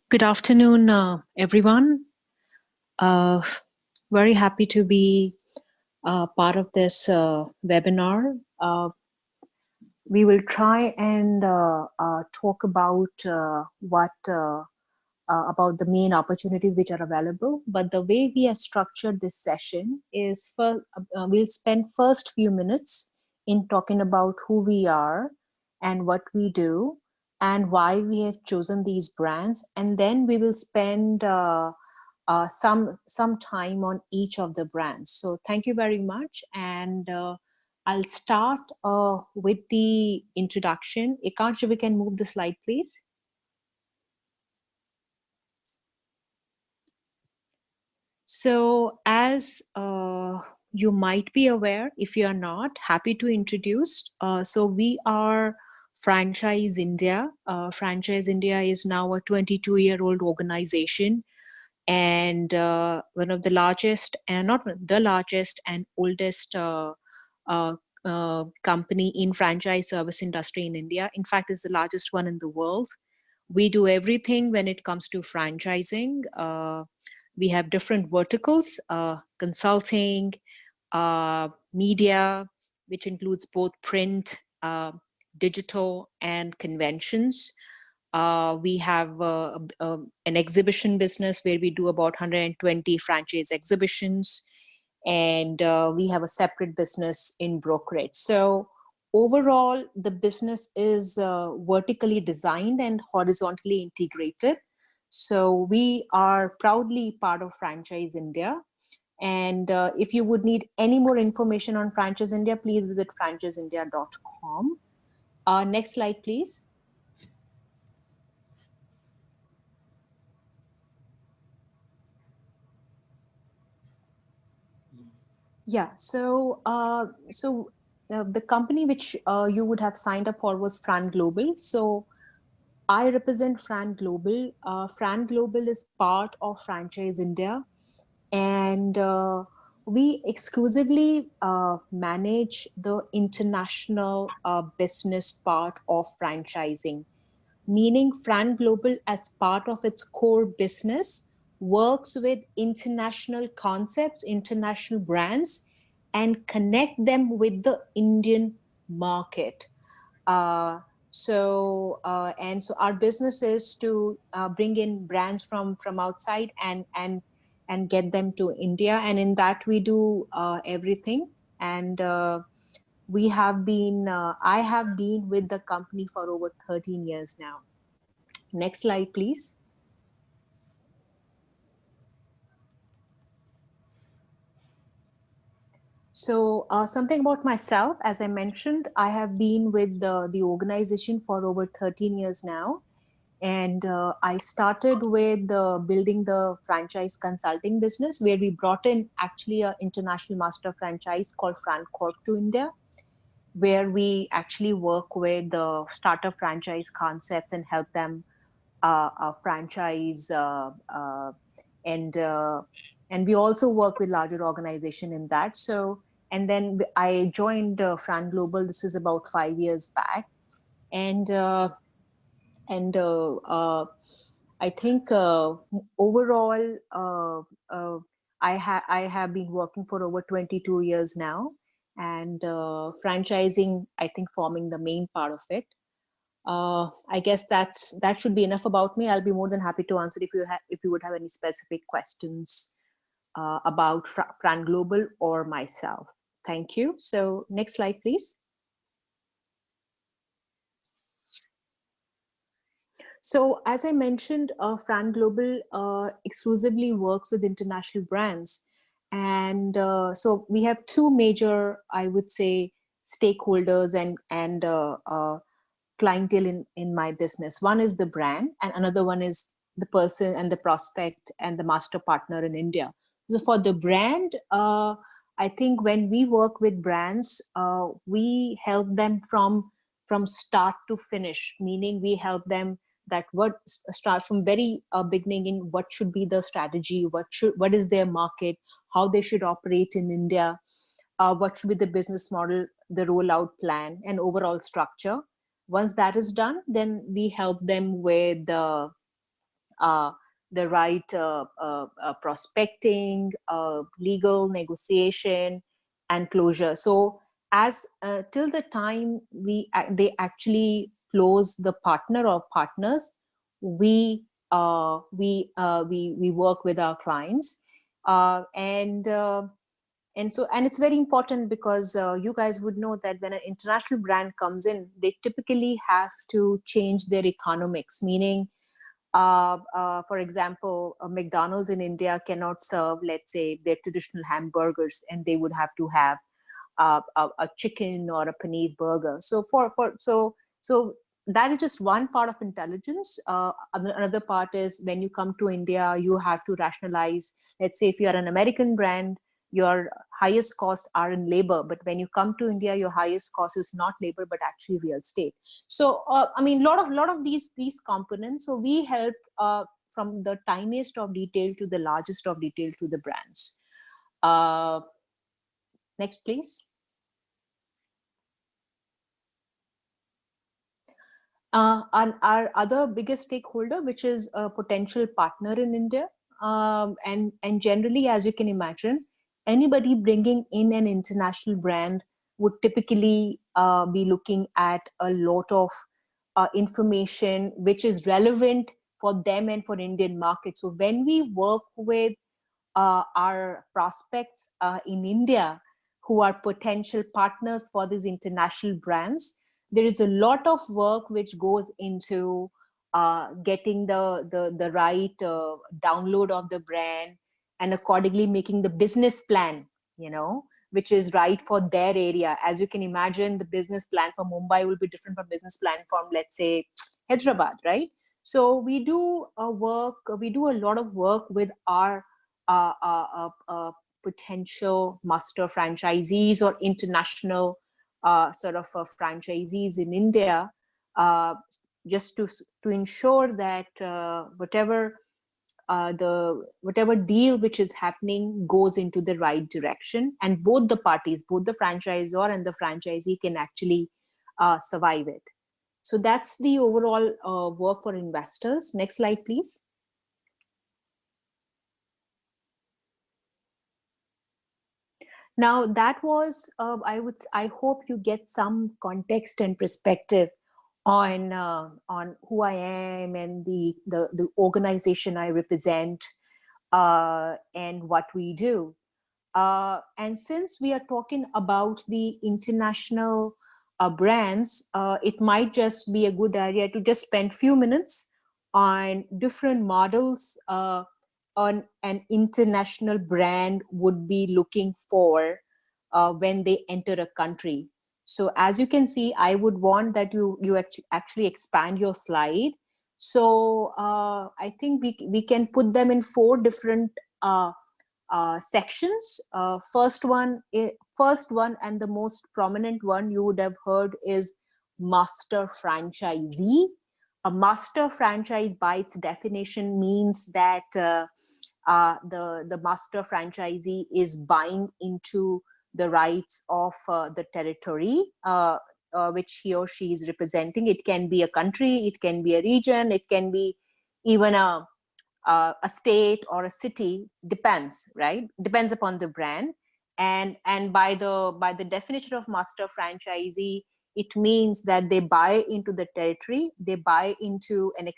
Good afternoon, everyone. Uh, Very happy to be part of this webinar. We will try and talk about the main opportunities which are available. But the way we have structured this session is we'll spend first few minutes in talking about who we are and what we do and why we have chosen these brands, and then we will spend some time on each of the brands. So thank you very much, and I'll start with the introduction. Ekansh, if we can move the slide, please. So as you might be aware, if you are not, happy to introduce. So we are Franchise India. Franchise India is now a 22-year-old organization, and one of the largest, and not the largest and oldest uh, company in franchise service industry in India. In fact, is the largest one in the world. We do everything when it comes to franchising. We have different verticals: consulting, media, which includes both print, digital, and conventions. We have an exhibition business where we do about 120 franchise exhibitions, and we have a separate business in brokerage. So overall, the business is vertically designed and horizontally integrated. So we are proudly part of Franchise India. And if you would need any more information on Franchise India, please visit franchiseindia.com. Next slide, please. Yeah, the company which you would have signed up for was Fran Global. So I represent Fran Global. Fran Global is part of Franchise India, and we exclusively manage the international business part of franchising, meaning Fran Global, as part of its core business, works with international concepts, international brands, and connect them with the Indian market. Uh, so our business is to bring in brands from outside and get them to India, and in that we do everything. And I have been with the company for over 13 years now. Next slide, please. So something about myself, as I mentioned, I have been with the organization for over 13 years now. And I started with building the franchise consulting business, where we brought in actually an international master franchise called FranCorp to India, where we actually work with the startup franchise concepts and help them franchise, and and we also work with larger organization in that. So, and then I joined Fran Global. This is about 5 years back, and I think overall, I have been working for over 22 years now, and franchising, I think, forming the main part of it. I guess that should be enough about me. I'll be more than happy to answer if you would have any specific questions about Fran Global or myself. Thank you. So next slide, please. So as I mentioned, Fran Global exclusively works with international brands. And so we have two major, I would say, stakeholders and clientele in my business. One is the brand, and another one is the person and the prospect and the master partner in India. So for the brand, I think when we work with brands, we help them from start to finish, meaning we help them that what start from very beginning in what should be the strategy, what is their market, how they should operate in India, what should be the business model, the rollout plan, and overall structure. Once that is done, then we help them with the right prospecting, legal negotiation, and closure. So as till the time they actually close the partner or partners, we work with our clients, and it's very important because you guys would know that when an international brand comes in, they typically have to change their economics, meaning for example, McDonald's in India cannot serve, let's say, their traditional hamburgers, and they would have to have a chicken or a paneer burger. So so that is just one part of intelligence. Another part is when you come to India, you have to rationalize. Let's say if you are an American brand, your highest costs are in labor, but when you come to India, your highest cost is not labor but actually real estate. So I mean, lot of these components. So we help from the tiniest of detail to the largest of detail to the brands. Next, please. And our other biggest stakeholder, which is a potential partner in India, and generally, as you can imagine, anybody bringing in an international brand would typically be looking at a lot of information which is relevant for them and for Indian market. So when we work with our prospects in India who are potential partners for these international brands, there is a lot of work which goes into getting the right download of the brand, and accordingly making the business plan, which is right for their area. As you can imagine, the business plan for Mumbai will be different from business plan from, let's say, Hyderabad, right? So we do a lot of work with our potential master franchisees or international sort of franchisees in India, just to ensure that whatever deal which is happening goes into the right direction, and both the parties, both the franchisor and the franchisee, can actually survive it. So that's the overall work for investors. Next slide, please. Now that was, I hope you get some context and perspective on who I am and the organization I represent, and what we do. And since we are talking about the international brands, it might just be a good idea to just spend few minutes on different models on an international brand would be looking for when they enter a country. So as you can see, I would want that you actually expand your slide. So I think we can put them in 4 different sections. First one and the most prominent one you would have heard is master franchisee. A master franchise, by its definition, means that the master franchisee is buying into the rights of the territory which he or she is representing. It can be a country, it can be a region, it can be even a state or a city. Depends, right? Depends upon the brand. And by the definition of master franchisee, it means that they buy into the territory, they buy into in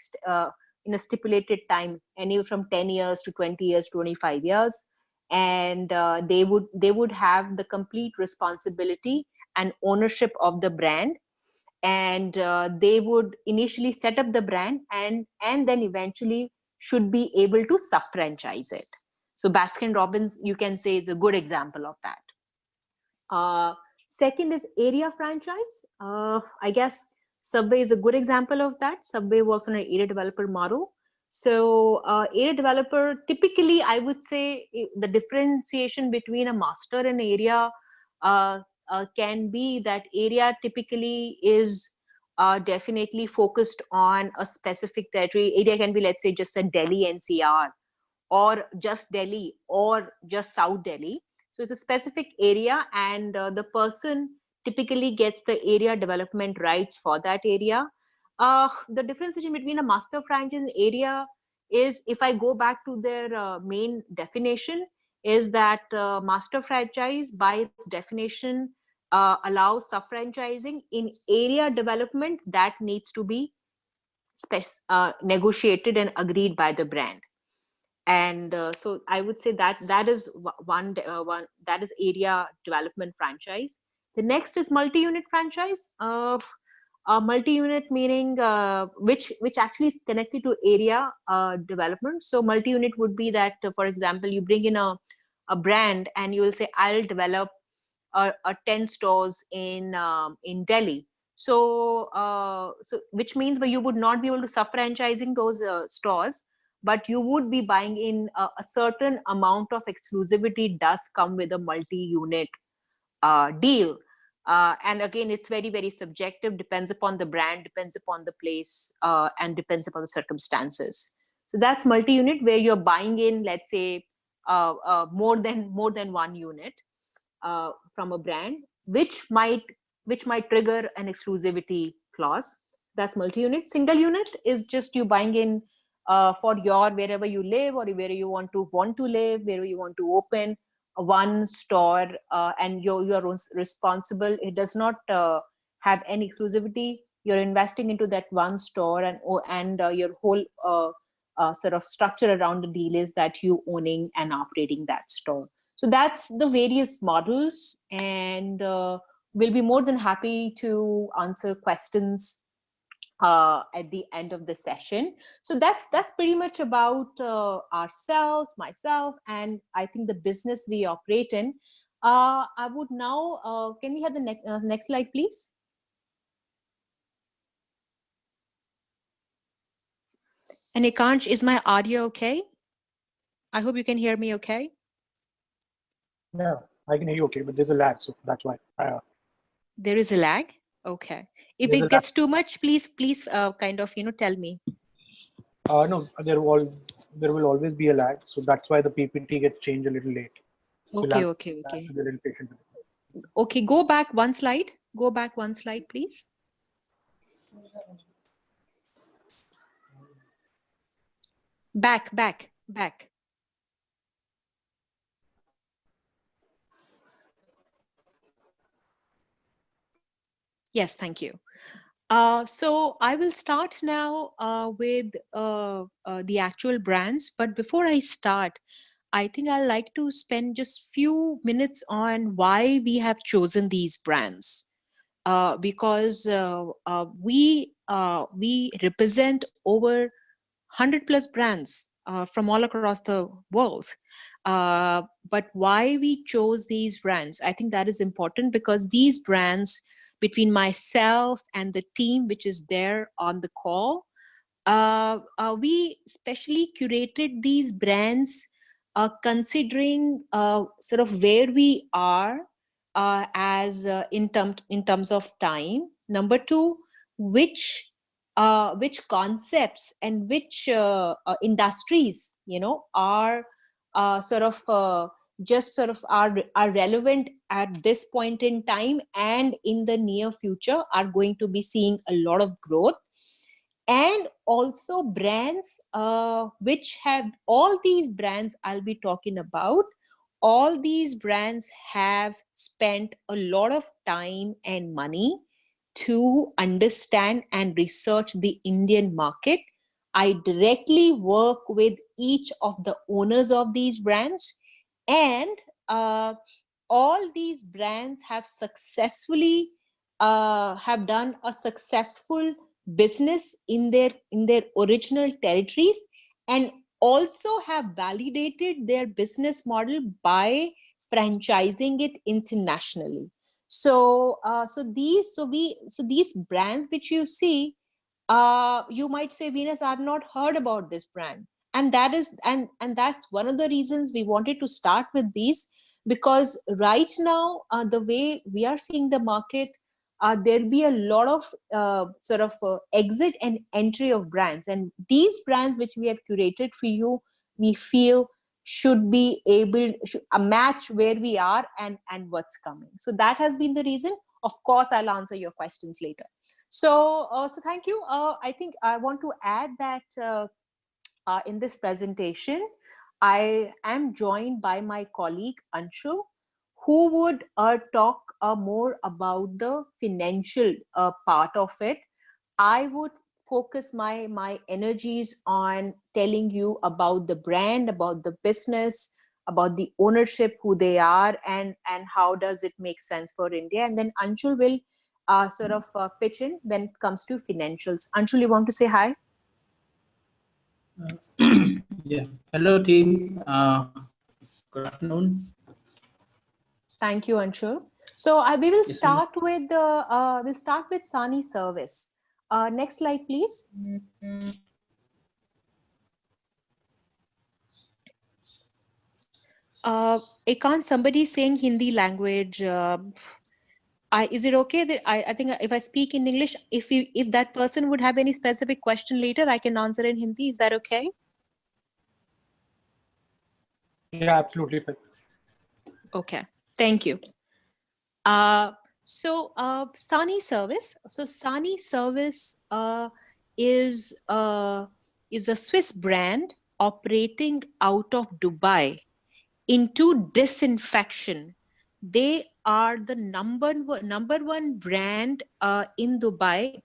a stipulated time, anywhere from 10 years to 20 years, 25 years. And they would have the complete responsibility and ownership of the brand. And they would initially set up the brand, and then eventually should be able to sub-franchise it. So Baskin Robbins, you can say, is a good example of that. Second is area franchise. I guess Subway is a good example of that. Subway works on an area developer model. So area developer, typically, I would say the differentiation between a master and area can be that area typically is definitely focused on a specific territory. Area can be, let's say, just a Delhi NCR, or just Delhi, or just South Delhi. So it's a specific area, and the person typically gets the area development rights for that area. The differentiation between a master franchise and area is, if I go back to their main definition, is that master franchise by its definition allows sub-franchising in area development that needs to be negotiated and agreed by the brand. And so I would say that that is one that is area development franchise. The next is multi-unit franchise. Multi-unit meaning which actually is connected to area development. So multi-unit would be that, for example, you bring in a brand and you will say, I'll develop a 10 stores in Delhi. So so which means that you would not be able to sub-franchising those stores, but you would be buying in a certain amount of exclusivity does come with a multi-unit deal. And again, it's very, very subjective, depends upon the brand, depends upon the place, and depends upon the circumstances. So that's multi-unit, where you're buying in, let's say, more than one unit from a brand, which might trigger an exclusivity clause. That's multi-unit. Single unit is just you buying in for your wherever you live, or where you want to live, where you want to open one store, and you're responsible. It does not have any exclusivity. You're investing into that one store, and your whole sort of structure around the deal is that you owning and operating that store. So that's the various models, and we'll be more than happy to answer questions at the end of the session. So that's pretty much about ourselves, myself, and I think the business we operate in. I would now, can we have the next slide, please? And Ekansh, is my audio okay? I hope you can hear me okay. Yeah, I can hear you okay, but there's a lag, so that's why. There is a lag? Okay. If it gets too much, please kind of, tell me. No, there will always be a lag, so that's why the PPT gets changed a little late. Okay. Okay, go back one slide. Go back one slide, please. Back. Yes, thank you. So I will start now with the actual brands. But before I start, I think I'd like to spend just few minutes on why we have chosen these brands. Because we represent over 100 plus brands from all across the world. But why we chose these brands, I think that is important, because these brands, between myself and the team which is there on the call, we specially curated these brands considering sort of where we are as in terms of time. Number two, which concepts and which industries are sort of just sort of are relevant at this point in time, and in the near future are going to be seeing a lot of growth. And also brands which have, all these brands I'll be talking about, all these brands have spent a lot of time and money to understand and research the Indian market. I directly work with each of the owners of these brands, and all these brands have successfully have done a successful business in their original territories, and also have validated their business model by franchising it internationally. So these brands which you see, you might say, Venus, I've not heard about this brand. And that is, and that's one of the reasons we wanted to start with these, because right now the way we are seeing the market, there'll be a lot of sort of exit and entry of brands, and these brands which we have curated for you, we feel should be able to match where we are and what's coming. So that has been the reason. Of course, I'll answer your questions later. So thank you. I think I want to add that in this presentation, I am joined by my colleague Anshu, who would talk more about the financial part of it. I would focus my energies on telling you about the brand, about the business, about the ownership, who they are, and how does it make sense for India. And then Anshul will sort of pitch in when it comes to financials. Anshul, you want to say hi? Yes. Hello, team. Good afternoon. Thank you, Anshul. So we will Yes, start with Sani Service. Next slide, please. Ekan, somebody saying Hindi language. Is it okay that I think if I speak in English, if that person would have any specific question later, I can answer in Hindi. Is that okay? Yeah, absolutely fine. Okay, thank you. Sani Service. So Sani Service is a Swiss brand operating out of Dubai into disinfection. They are the number one brand in Dubai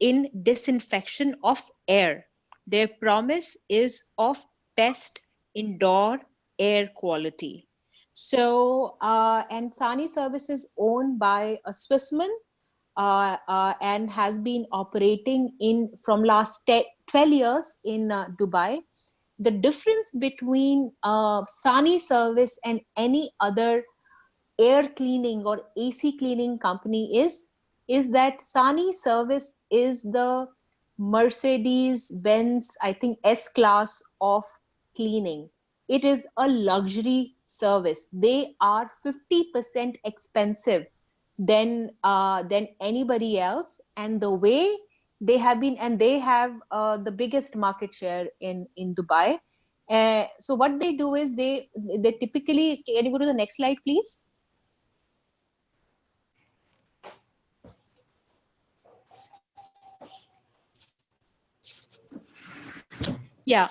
in disinfection of air. Their promise is of best indoor air quality. So, and Sani Service is owned by a Swissman and has been operating from last 12 years in Dubai. The difference between Sani Service and any other air cleaning or AC cleaning company is that Sani Service is the Mercedes-Benz, I think, S-Class of cleaning. It is a luxury service. They are 50% expensive than anybody else, and the way they have been, and they have the biggest market share in Dubai. So what they do is they typically, can you go to the next slide, please? Yeah.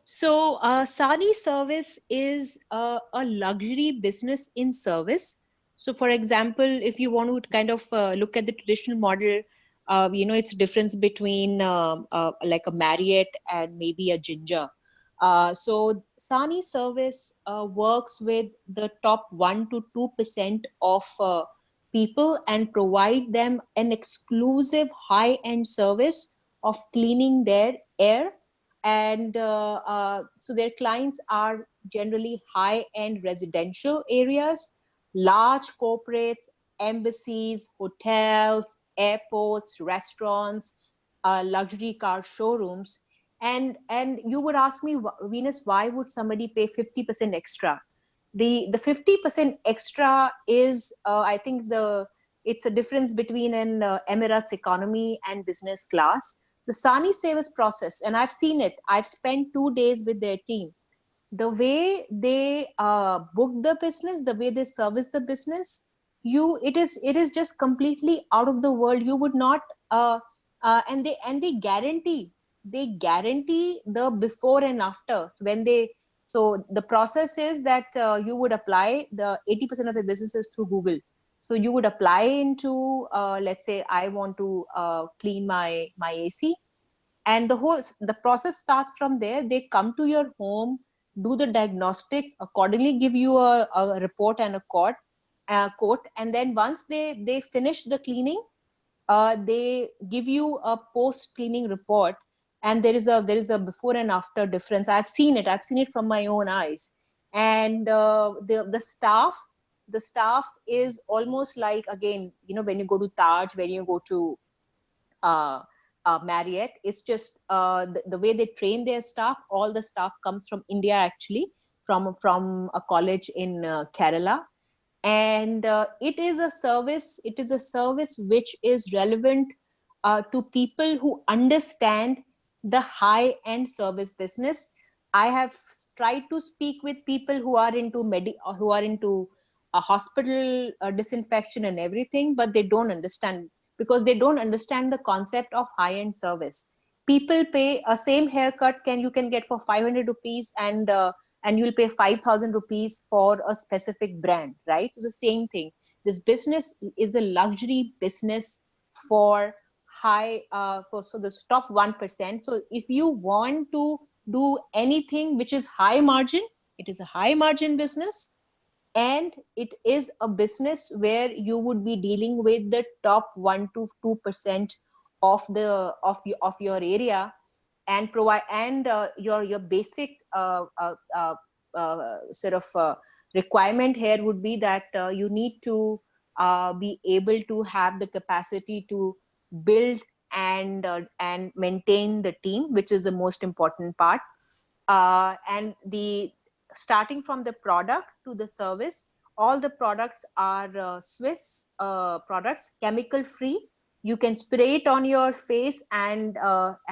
So Sani Service is a luxury business in service. So for example, if you want to kind of look at the traditional model, it's a difference between like a Marriott and maybe a Ginger. So Sani Service works with the top 1 to 2% of people and provide them an exclusive high-end service of cleaning their air. And so their clients are generally high-end residential areas, large corporates, embassies, hotels, airports, restaurants, luxury car showrooms. And you would ask me, Venus, why would somebody pay 50% extra? The 50% extra is, I think, it's a difference between an Emirates economy and business class. The Sani Service process, and I've seen it. I've spent 2 days with their team. The way they book the business, the way they service the business, it is just completely out of the world. You would not, and they guarantee the before and after. So the process is that you would apply the 80% of the businesses through Google. So you would apply into, let's say, I want to clean my AC, and the process starts from there. They come to your home, do the diagnostics, accordingly give you a report and a quote, and then once they finish the cleaning, they give you a post cleaning report, and there is a before and after difference. I've seen it from my own eyes. And the staff is almost like, again, when you go to Taj, when you go to Marriott, it's just the way they train their staff. All the staff comes from India, actually, from a college in Kerala. And it is a service which is relevant to people who understand the high end service business. I have tried to speak with people who are into a hospital disinfection and everything, but they don't understand, because they don't understand the concept of high end service. people pay a same haircut you can get for 500 rupees, and you'll pay 5,000 rupees for a specific brand, right? So the same thing. This business is a luxury business for so the top 1%. So if you want to do anything which is high margin, it is a high margin business, and it is a business where you would be dealing with the top 1 to 2% of your area, and provide, and your basic sort of requirement here would be that you need to be able to have the capacity to build and maintain the team, which is the most important part. And the starting from the product to the service, all the products are Swiss products, chemical free. You can spray it on your face and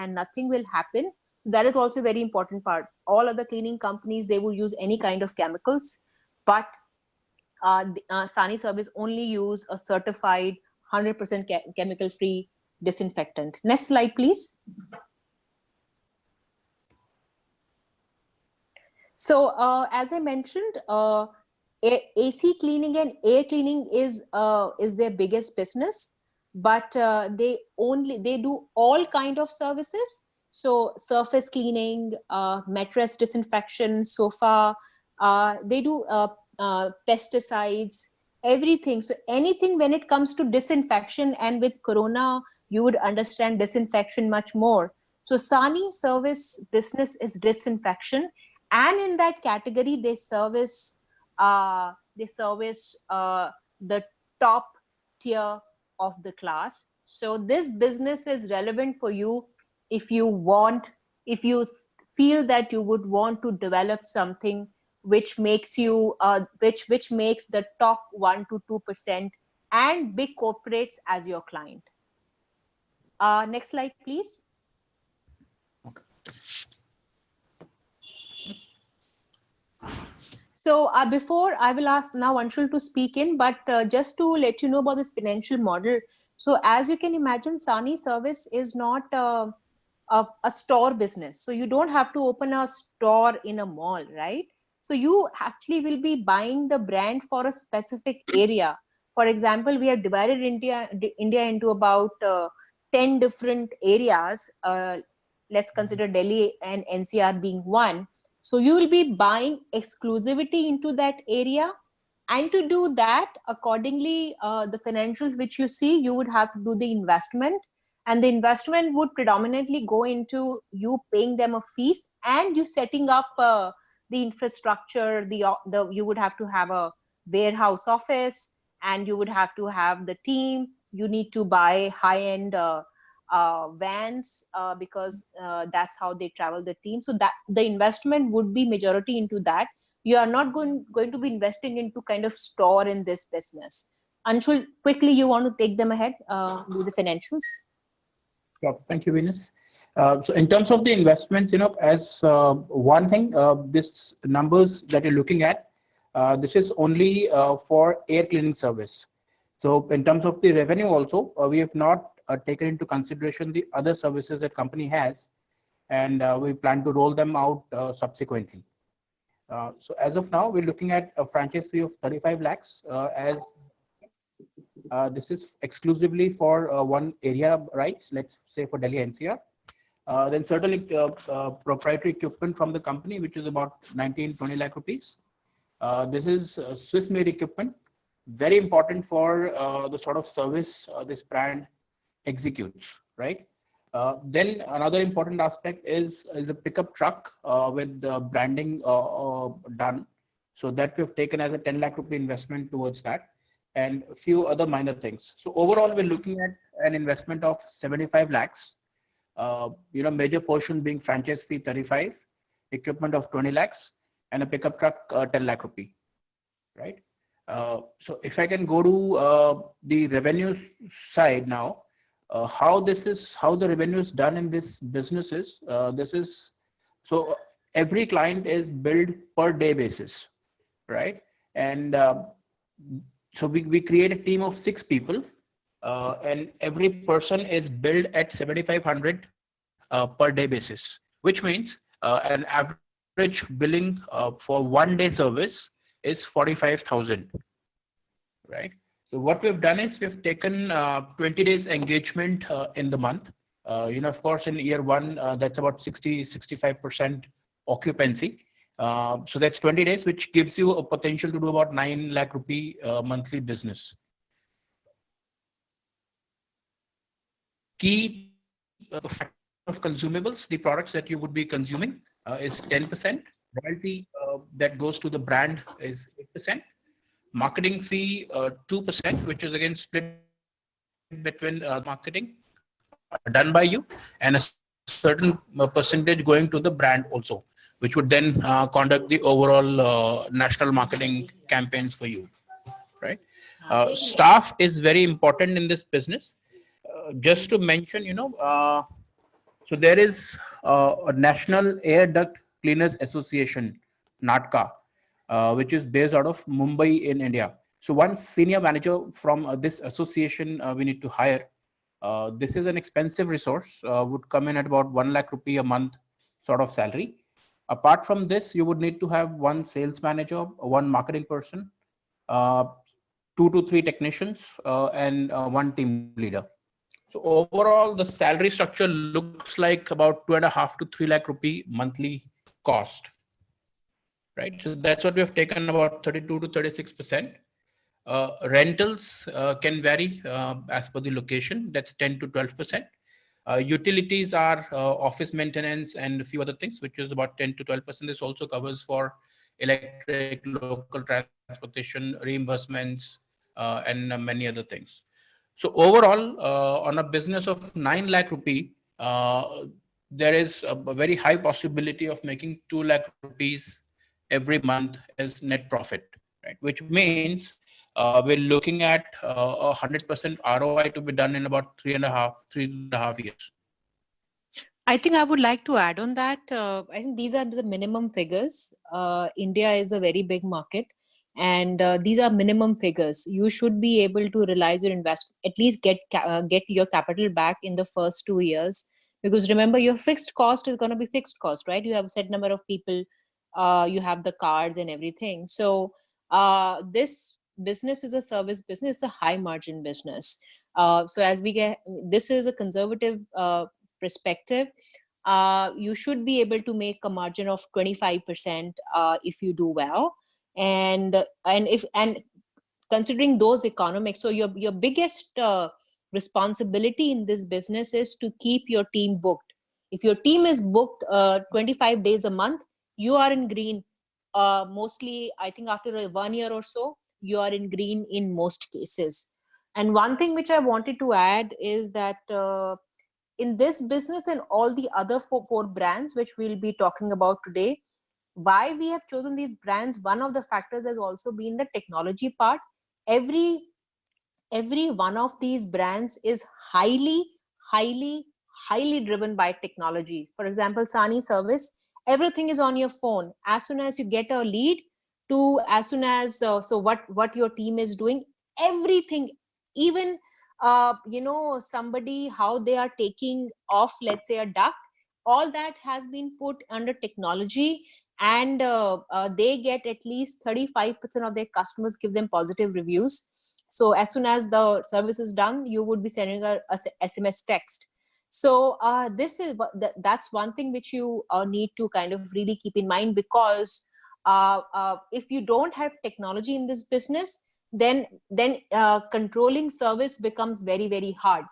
nothing will happen. So that is also a very important part. All other cleaning companies, they will use any kind of chemicals, but Sani Service only use a certified 100% chemical free disinfectant. Next slide, please. So as I mentioned, AC cleaning and air cleaning is their biggest business, but they do all kind of services. So surface cleaning, mattress disinfection, sofa, they do pesticides, everything. So anything when it comes to disinfection, and with Corona, you would understand disinfection much more. So Sani Service business is disinfection, and in that category, they service the top tier of the class. So this business is relevant for you if you feel that you would want to develop something which makes you which makes the top 1 to 2% and big corporates as your client. Next slide, please. So before I will ask now Anshul to speak in, but just to let you know about this financial model. So as you can imagine, Sani Service is not a store business. So you don't have to open a store in a mall, right? So you actually will be buying the brand for a specific area. For example, we have divided India into about 10 different areas. Let's consider Delhi and NCR being one. So you will be buying exclusivity into that area. And to do that, accordingly, the financials which you see, you would have to do the investment. And the investment would predominantly go into you paying them a fees and you setting up the infrastructure. You would have to have a warehouse office, and you would have to have the team. You need to buy high-end vans because that's how they travel the team. So that the investment would be majority into that. You are not going to be investing into kind of store in this business. Anshul, quickly, you want to take them ahead with the financials? Sure. Thank you, Venus. So in terms of the investments, as one thing, this numbers that you're looking at, this is only for air cleaning service. So in terms of the revenue also, we have not taken into consideration the other services that company has, and we plan to roll them out subsequently. So as of now, we're looking at a franchise fee of 35 lakhs as this is exclusively for one area rights, let's say for Delhi NCR. Then certainly proprietary equipment from the company, which is about 19-20 lakh rupees. This is Swiss made equipment, very important for the sort of service this brand executes, right? Then another important aspect is a pickup truck with the branding done. So that we've taken as a 10 lakh rupee investment towards that, and a few other minor things. So overall, we're looking at an investment of 75 lakhs, major portion being franchise fee 35, equipment of 20 lakhs, and a pickup truck 10 lakh rupee, right? So if I can go to the revenue side now, how the revenue is done in this business is, so every client is billed per day basis, right? And so we create a team of 6 people, and every person is billed at 7,500 per day basis, which means an average billing for 1 day service is 45,000, right? So what we've done is we've taken 20 days engagement in the month. Of course, in year one, that's about 65% occupancy. So that's 20 days, which gives you a potential to do about 9 lakh rupee monthly business. Key of consumables, the products that you would be consuming is 10%. Royalty that goes to the brand is 8%. Marketing fee 2%, which is again split between marketing done by you and a certain percentage going to the brand also, which would then conduct the overall national marketing campaigns for you, right? Staff is very important in this business. Just to mention, so there is a National Air Duct Cleaners Association, NATCA, which is based out of Mumbai in India. So one senior manager from this association we need to hire. This is an expensive resource, would come in at about 1 lakh rupee a month sort of salary. Apart from this, you would need to have one sales manager, one marketing person, 2 to 3 technicians, and one team leader. So overall, the salary structure looks like about 2.5 to 3 lakh rupee monthly cost, right? So that's what we have taken, about 32 to 36%. Rentals can vary as per the location. That's 10 to 12%. Utilities are office maintenance and a few other things, which is about 10 to 12%. This also covers for electric, local transportation, reimbursements, and many other things. So overall, on a business of 9 lakh rupee, there is a very high possibility of making 2 lakh rupees every month as net profit, right? Which means we're looking at 100% ROI to be done in about 3.5 years. I think I would like to add on that. I think these are the minimum figures. India is a very big market, and these are minimum figures. You should be able to realize your investment, at least get your capital back in the first 2 years. Because remember, your fixed cost is going to be fixed cost, right? You have a set number of people, you have the cards and everything. So this business is a service business, it's a high margin business. So as we get, this is a conservative perspective, you should be able to make a margin of 25% if you do well, and considering those economics. So your biggest responsibility in this business is to keep your team booked. If your team is booked 25 days a month, you are in green. Mostly, I think after 1 year or so, you are in green in most cases. And one thing which I wanted to add is that in this business and all the other four brands which we'll be talking about today, why we have chosen these brands, one of the factors has also been the technology part. Every one of these brands is highly driven by technology. For example, Sani Service, everything is on your phone. As soon as you get a lead to as soon as so what your team is doing, everything, even somebody, how they are taking off, let's say a duct, all that has been put under technology, and they get at least 35% of their customers give them positive reviews. So as soon as the service is done, you would be sending a SMS text. So that's one thing which you need to kind of really keep in mind, because if you don't have technology in this business, then controlling service becomes very, very hard.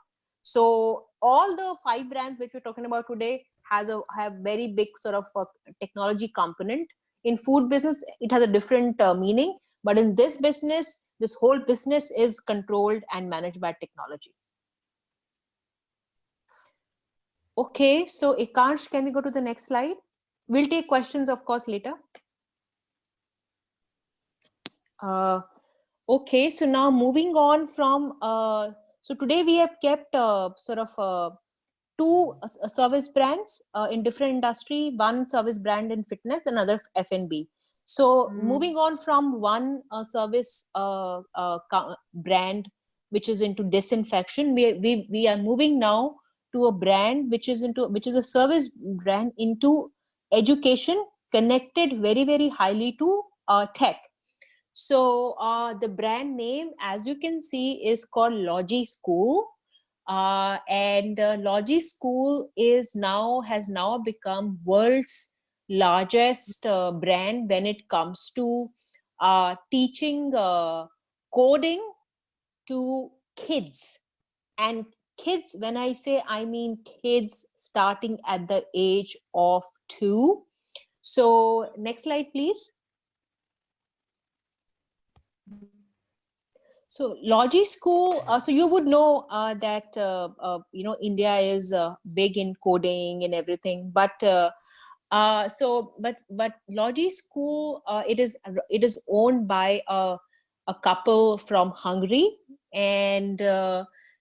So all the 5 brands which we're talking about today have very big sort of technology component. In food business, it has a different meaning, but in this business, this whole business is controlled and managed by technology. Okay, so Ekansh, can we go to the next slide? We'll take questions, of course, later. Okay, so now moving on from, so today we have kept sort of 2 service brands in different industry, one service brand in fitness, another F&B. So moving on from one service brand, which is into disinfection, we are moving now to a brand which is a service brand into education, connected very, very highly to tech. So the brand name, as you can see, is called Logi School. And Logi School has now become world's largest brand when it comes to teaching coding to kids. And kids, when I say, I mean kids starting at the age of 2. So next slide, please. So Logi School, so you would know that India is big in coding and everything, but Logi School, it is owned by a couple from Hungary, and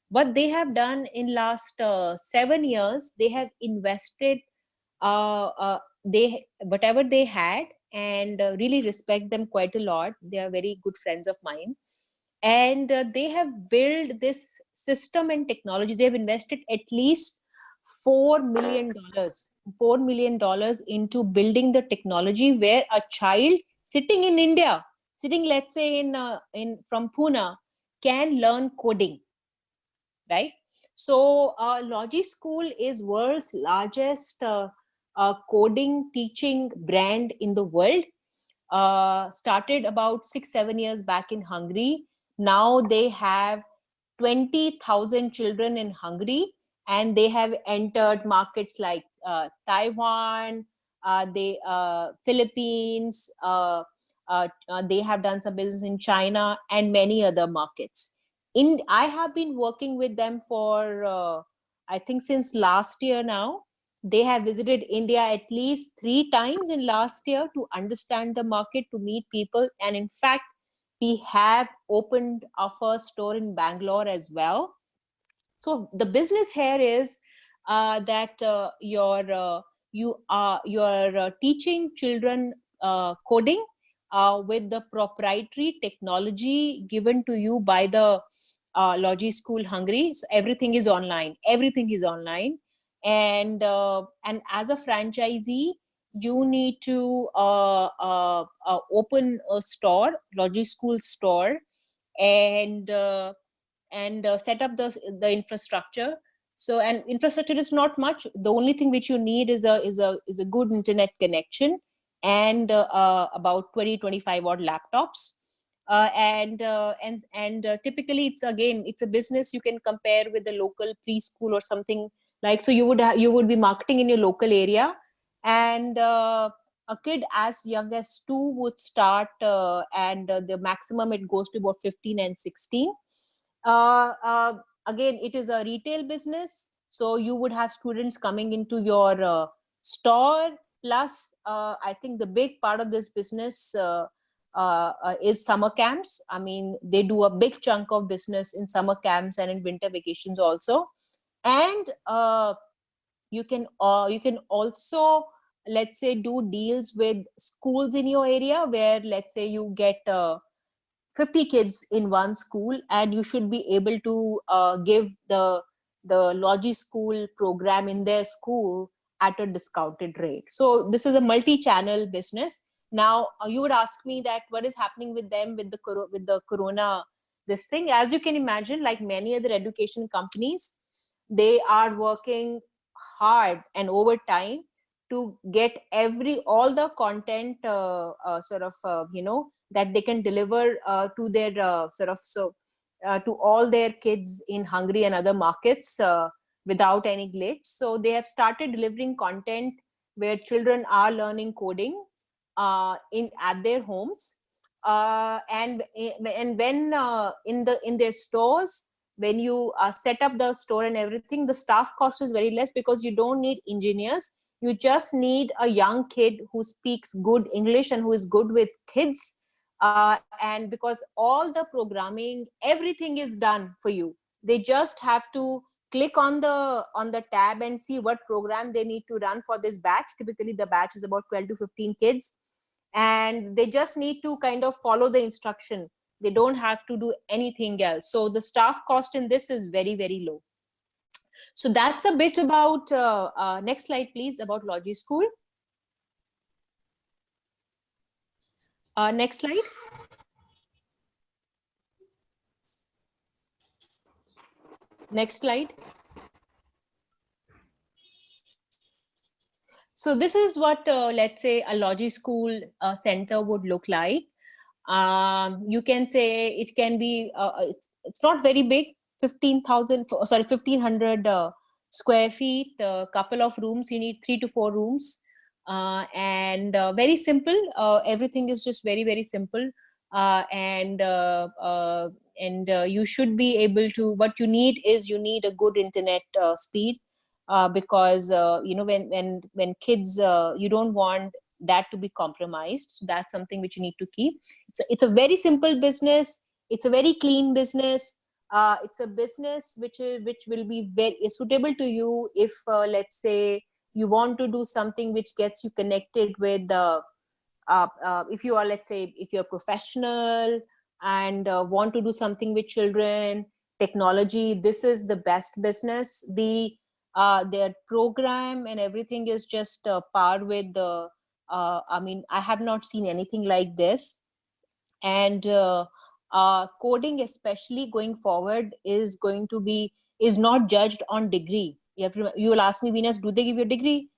what they have done in last 7 years, they have invested whatever they had, and really respect them quite a lot. They are very good friends of mine, and they have built this system and technology. They have invested at least $4 million into building the technology, where a child sitting in India, sitting, let's say, in from Pune, can learn coding, right? So Logi School is world's largest coding teaching brand in the world. Started about 6-7 years back in Hungary. Now they have 20,000 children in Hungary, and they have entered markets like Taiwan, Philippines. They have done some business in China and many other markets. I have been working with them for I think since last year now. They have visited India at least 3 times in last year to understand the market, to meet people. And in fact, we have opened our first store in Bangalore as well. So the business here is that you're teaching children coding with the proprietary technology given to you by the Logi School Hungary. So everything is online. And as a franchisee, you need to open a store, Logi School store, and set up the infrastructure. So, and infrastructure is not much. The only thing which you need is a good internet connection, and about 20-25 odd laptops. Typically, it's a business you can compare with the local preschool or something like. So you would be marketing in your local area, and a kid as young as 2 would start, and the maximum it goes to about 15 and 16. Again, it is a retail business, so you would have students coming into your store. Plus, I think the big part of this business is summer camps. I mean, they do a big chunk of business in summer camps and in winter vacations also. And you can also, let's say, do deals with schools in your area, where, let's say, you get 50 kids in one school, and you should be able to give the Logi School program in their school at a discounted rate. So this is a multi-channel business. Now you would ask me that what is happening with them with the corona, this thing. As you can imagine, like many other education companies, they are working hard and overtime to get all the content that they can deliver to their to all their kids in Hungary and other markets without any glitch. So they have started delivering content where children are learning coding at their homes, and when in their stores, when you set up the store and everything, the staff cost is very less, because you don't need engineers. You just need a young kid who speaks good English and who is good with kids. And because all the programming, everything is done for you. They just have to click on the tab and see what program they need to run for this batch. Typically, the batch is about 12 to 15 kids. And they just need to kind of follow the instruction. They don't have to do anything else. So the staff cost in this is very, very low. So that's a bit about, next slide, please, about Logi School. Next slide. Next slide. So this is what, let's say, a Logi School center would look like. You can say it can be, it's not very big, 1500 square feet, a couple of rooms. You need 3 to 4 rooms, and very simple. Everything is just very, very simple. And you should be able to, what you need is, you need a good internet speed, because when kids, you don't want that to be compromised. So that's something which you need to keep. It's a very simple business. It's a very clean business. It's a business which will be very suitable to you if, let's say, you want to do something which gets you connected with the, if you are, let's say, if you're a professional and want to do something with children, technology, this is the best business. Their program and everything is just par with the, I mean, I have not seen anything like this. And coding, especially going forward, is not judged on degree. You will ask me, Venus, do they give you a degree?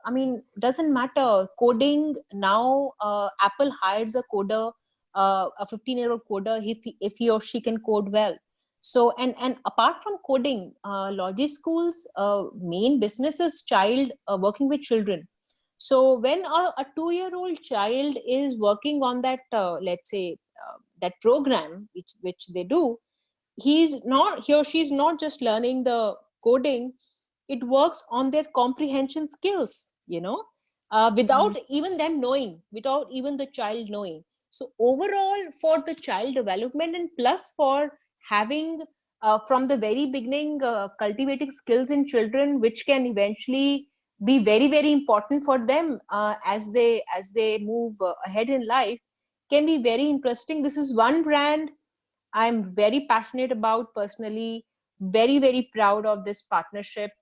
I mean, doesn't matter. Coding now, Apple hires a coder, a 15-year-old coder, if he or she can code well. So, and apart from coding, Logi School's main business is working with children. So when a 2-year-old child is working on that, let's say, that program, which they do, he or she's not just learning the coding. It works on their comprehension skills, without even them knowing, without even the child knowing. So overall, for the child development, and plus for having, from the very beginning, cultivating skills in children, which can eventually be very, very important for them as they move ahead in life, can be very interesting. This is one brand I'm very passionate about personally, very, very proud of this partnership,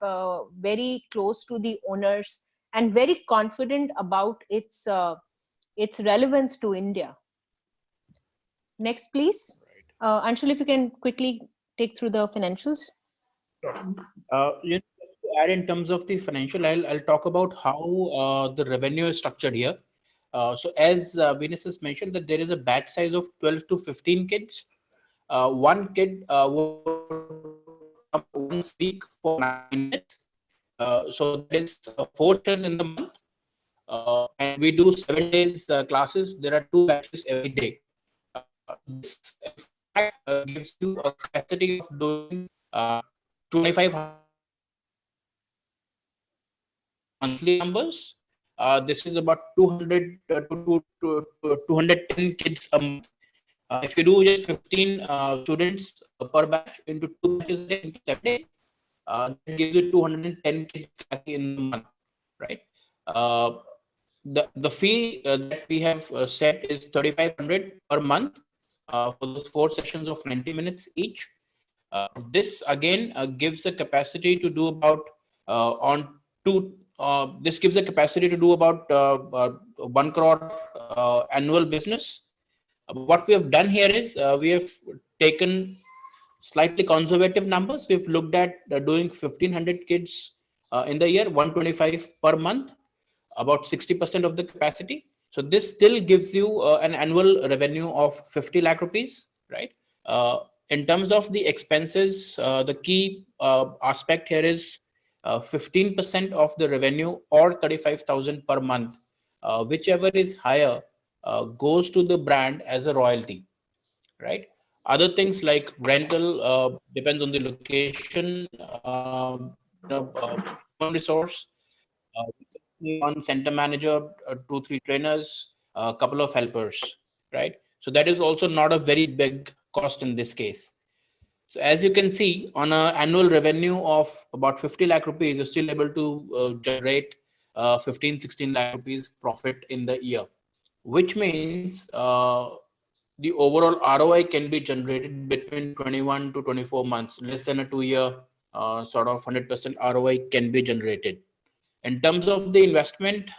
very close to the owners, and very confident about its relevance to India. Next, please. Anshul, if you can quickly take through the financials. To add in terms of the financial, I'll talk about how the revenue is structured here. So as Venus has mentioned, that there is a batch size of 12 to 15 kids. One kid would come once a week for 9 minutes. So that is 4 sessions in the month. And we do 7 days classes. There are 2 batches every day. This gives you a capacity of doing 2,500 monthly numbers. This is about 200 to 210 kids a month. If you do just 15 students per batch into 2 batches into 7 days, that gives you 210 kids in the month, right? The fee that we have set is 3,500 per month for those 4 sessions of 90 minutes each. This again gives a capacity to do about this gives a capacity to do about 1 crore annual business. What we have done here is we have taken slightly conservative numbers. We've looked at doing 1,500 kids in the year, 125 per month, about 60% of the capacity. So this still gives you an annual revenue of 50 lakh rupees, right? In terms of the expenses, the key aspect here is 15% of the revenue, or 35,000 per month, whichever is higher, goes to the brand as a royalty, right? Other things like rental depends on the location, resource, one center manager, 2-3 trainers, a couple of helpers, right? So that is also not a very big cost in this case. So as you can see, on an annual revenue of about 50 lakh rupees, you're still able to generate 15-16 lakh rupees profit in the year, which means the overall ROI can be generated between 21 to 24 months, less than a 2-year sort of 100% ROI can be generated. In terms of the investment,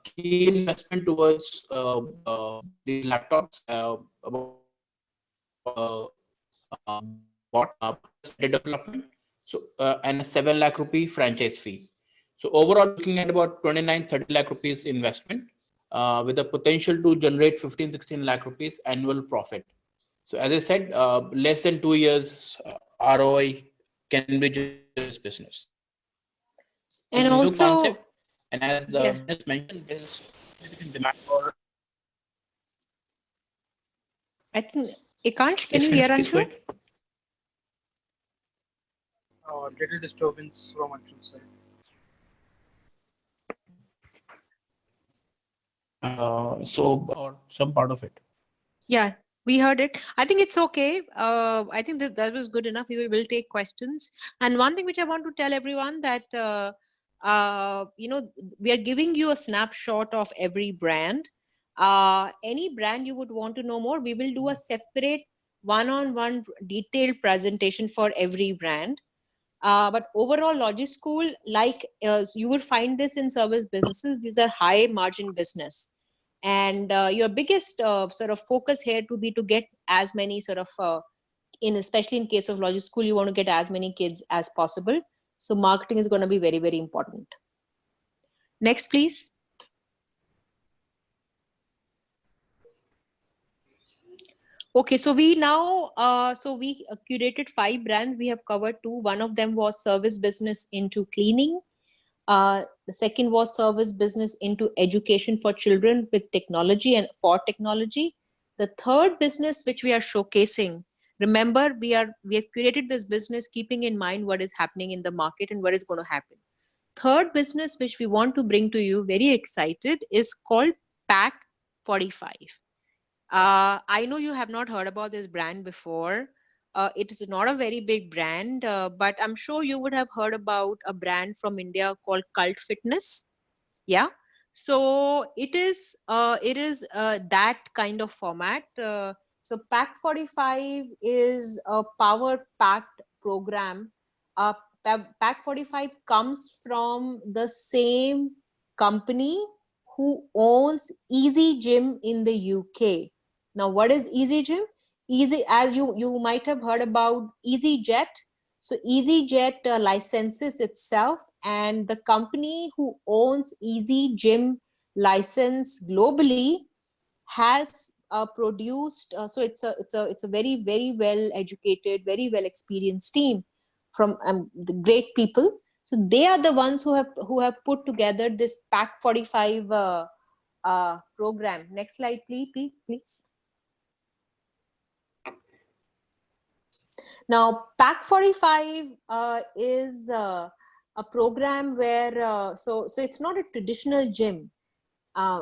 key investment towards these laptops, bought development, so and a 7 lakh rupee franchise fee. So overall, looking at about 29-30 lakh rupees investment with the potential to generate 15-16 lakh rupees annual profit. So as I said, less than 2 years ROI can be this business. And New also, concept, and as yeah. Venus mentioned, there's significant demand for. I think Ekansh, can Yes, you hear Venus, please go Anshu? ahead. Little disturbance from Anshu's side. Or some part of it. Yeah, we heard it. I think it's okay. I think that was good enough. We will take questions. And one thing which I want to tell everyone that, we are giving you a snapshot of every brand. Any brand you would want to know more, we will do a separate one-on-one detailed presentation for every brand. But overall, Logischool, like you will find this in service businesses, these are high margin business. And your biggest sort of focus here to be to get as many sort of, especially in case of Logischool, you want to get as many kids as possible. So marketing is going to be very, very important. Next, please. Okay, so we now, we curated 5 brands. We have covered 2. One of them was service business into cleaning. The second was service business into education for children with technology and for technology. The third business which we are showcasing, remember we have curated this business keeping in mind what is happening in the market and what is going to happen. Third business which we want to bring to you, very excited, is called Pack 45. I know you have not heard about this brand before. It is not a very big brand, but I'm sure you would have heard about a brand from India called Cult Fitness. Yeah. So it is that kind of format. So Pack 45 is a power packed program. Pack 45 comes from the same company who owns Easy Gym in the UK. Now, what is Easy Gym? Easy, as you might have heard about EasyJet. So EasyJet licenses itself, and the company who owns Easy Gym license globally has produced. So it's a very, very well educated, very well experienced team from the great people. So they are the ones who have put together this Pack 45 program. Next slide, please. Now, Pack 45 is a program where, so it's not a traditional gym.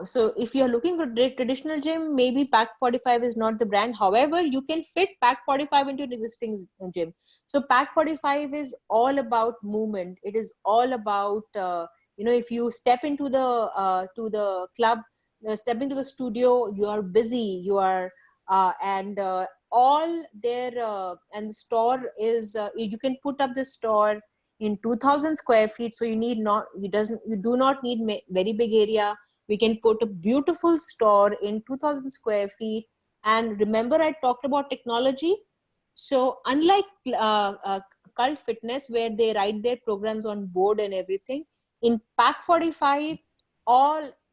So if you're looking for a traditional gym, maybe Pack 45 is not the brand. However, you can fit Pack 45 into an existing gym. So Pack 45 is all about movement. It is all about, if you step into the club, step into the studio, you are busy, you are, all there, and the store is, you can put up the store in 2000 square feet. So you do not need very big area. We can put a beautiful store in 2000 square feet. And remember, I talked about technology. So unlike Cult Fitness, where they write their programs on board and everything, in Pack 45,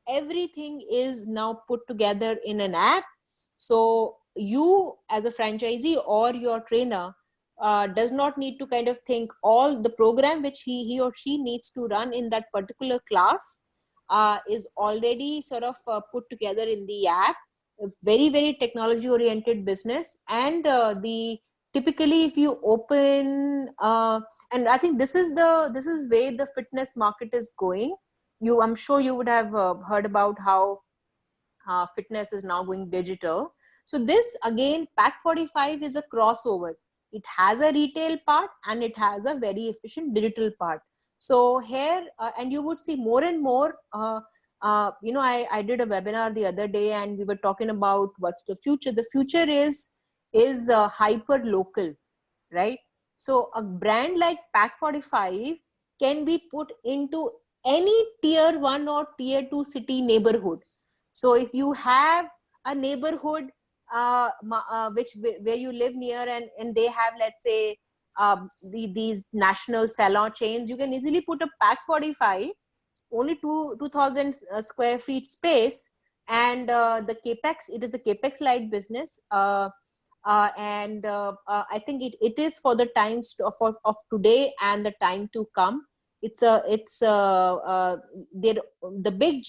everything is now put together in an app. So you as a franchisee or your trainer does not need to kind of think all the program which he or she needs to run in that particular class is already sort of put together in the app. A very, very technology oriented business. And typically if you open, and I think this is where the fitness market is going. I'm sure you would have heard about how fitness is now going digital. So this again, Pack 45 is a crossover. It has a retail part and it has a very efficient digital part. So here, and you would see more and more, I did a webinar the other day and we were talking about what's the future. The future is hyper local, right? So a brand like Pack 45 can be put into any tier 1 or tier 2 city neighborhood. So if you have a neighborhood where you live near, and they have, let's say, these national salon chains, you can easily put a Pack 45, only 2,000 square feet space, and the capex, it is a capex light business. And I think it is for the times of today and the time to come. The big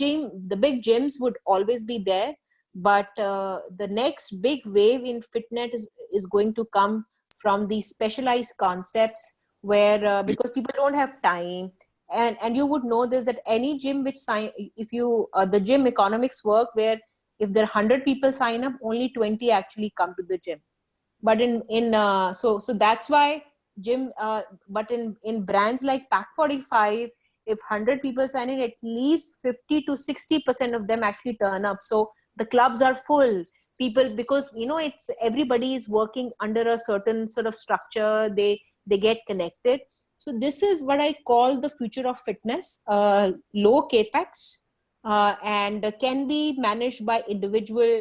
gyms would always be there, but the next big wave in fitness is going to come from these specialized concepts, where because people don't have time. And you would know this, that any gym which sign, if you the gym economics work, where if there are 100 people sign up, only 20 actually come to the gym. But so that's why gym, but in brands like Pack 45, if 100 people sign in, at least 50 to 60% of them actually turn up. So the clubs are full. People, because it's, everybody is working under a certain sort of structure, they get connected. So this is what I call the future of fitness, low capex, and can be managed by individual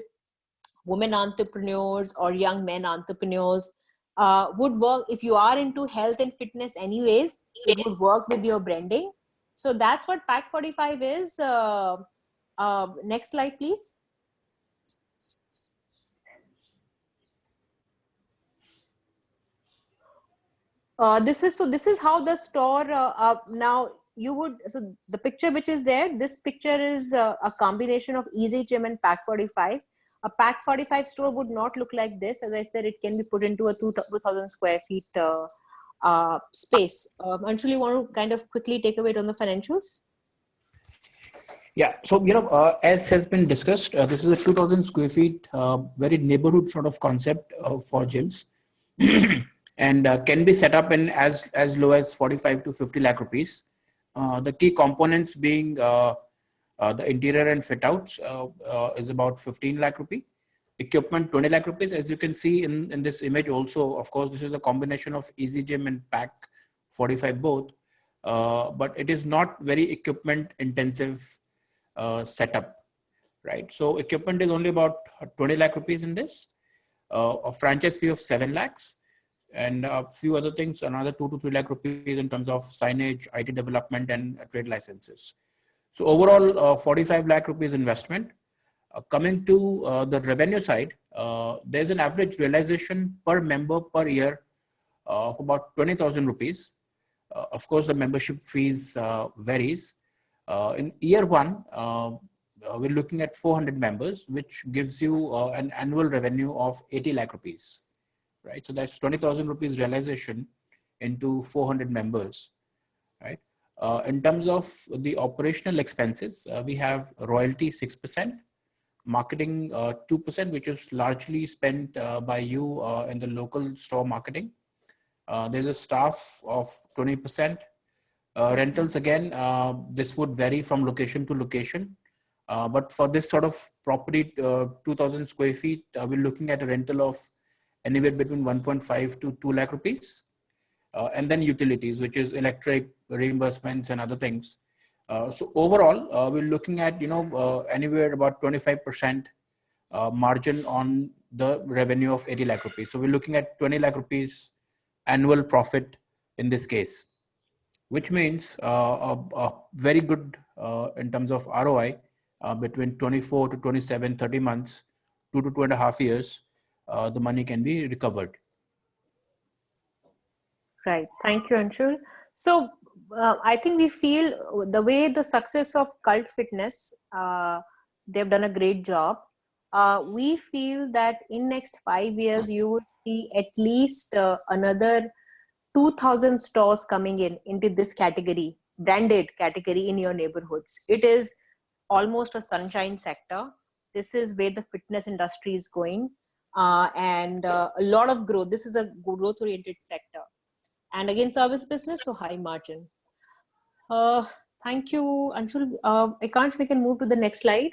women entrepreneurs or young men entrepreneurs. Would work if you are into health and fitness anyways. It would work with your branding. So that's what Pack 45 is. Next slide, please. This is how the store now you would, so the picture which is there, this picture is a combination of Easy Gym and Pack 45. A Pack 45 store would not look like this. As I said, it can be put into a 2,000 square feet space. Anshul, you want to kind of quickly take away on the financials? Yeah, so as has been discussed, this is a 2,000 square feet, very neighborhood sort of concept for gyms, and can be set up in as low as 45 to 50 lakh rupees. The key components being the interior and fit outs is about 15 lakh rupee. Equipment 20 lakh rupees, as you can see in this image also. Of course, this is a combination of Easy Gym and Pack 45 both, but it is not very equipment intensive setup, right? So equipment is only about 20 lakh rupees in this, a franchise fee of 7 lakhs, and a few other things, another 2 to 3 lakh rupees in terms of signage, IT development, and trade licenses. So overall, 45 lakh rupees investment. Coming to the revenue side, there's an average realization per member per year of about 20,000 rupees. Of course, the membership fees varies. In year one, we're looking at 400 members, which gives you an annual revenue of 80 lakh rupees, right? So that's 20,000 rupees realization into 400 members, right? In terms of the operational expenses, we have royalty 6%, marketing 2%, which is largely spent by you in the local store marketing. There's a staff of 20%. Rentals, again, this would vary from location to location. But for this sort of property, 2,000 square feet, we're looking at a rental of anywhere between 1.5 to 2 lakh rupees. And then utilities, which is electric, reimbursements, and other things. So overall, we're looking at anywhere about 25% margin on the revenue of 80 lakh rupees. So we're looking at 20 lakh rupees annual profit in this case, which means a very good in terms of ROI between 24 to 27, 30 months, 2 to 2.5 years, the money can be recovered. Right. Thank you, Anshul. So I think we feel the way the success of Cult Fitness, they've done a great job. We feel that in next 5 years, you would see at least another 2,000 stores coming into this category, branded category in your neighborhoods. It is almost a sunshine sector. This is where the fitness industry is going, and a lot of growth. This is a growth oriented sector. And again, service business, so high margin. Thank you, Anshul. Akansh, we can move to the next slide.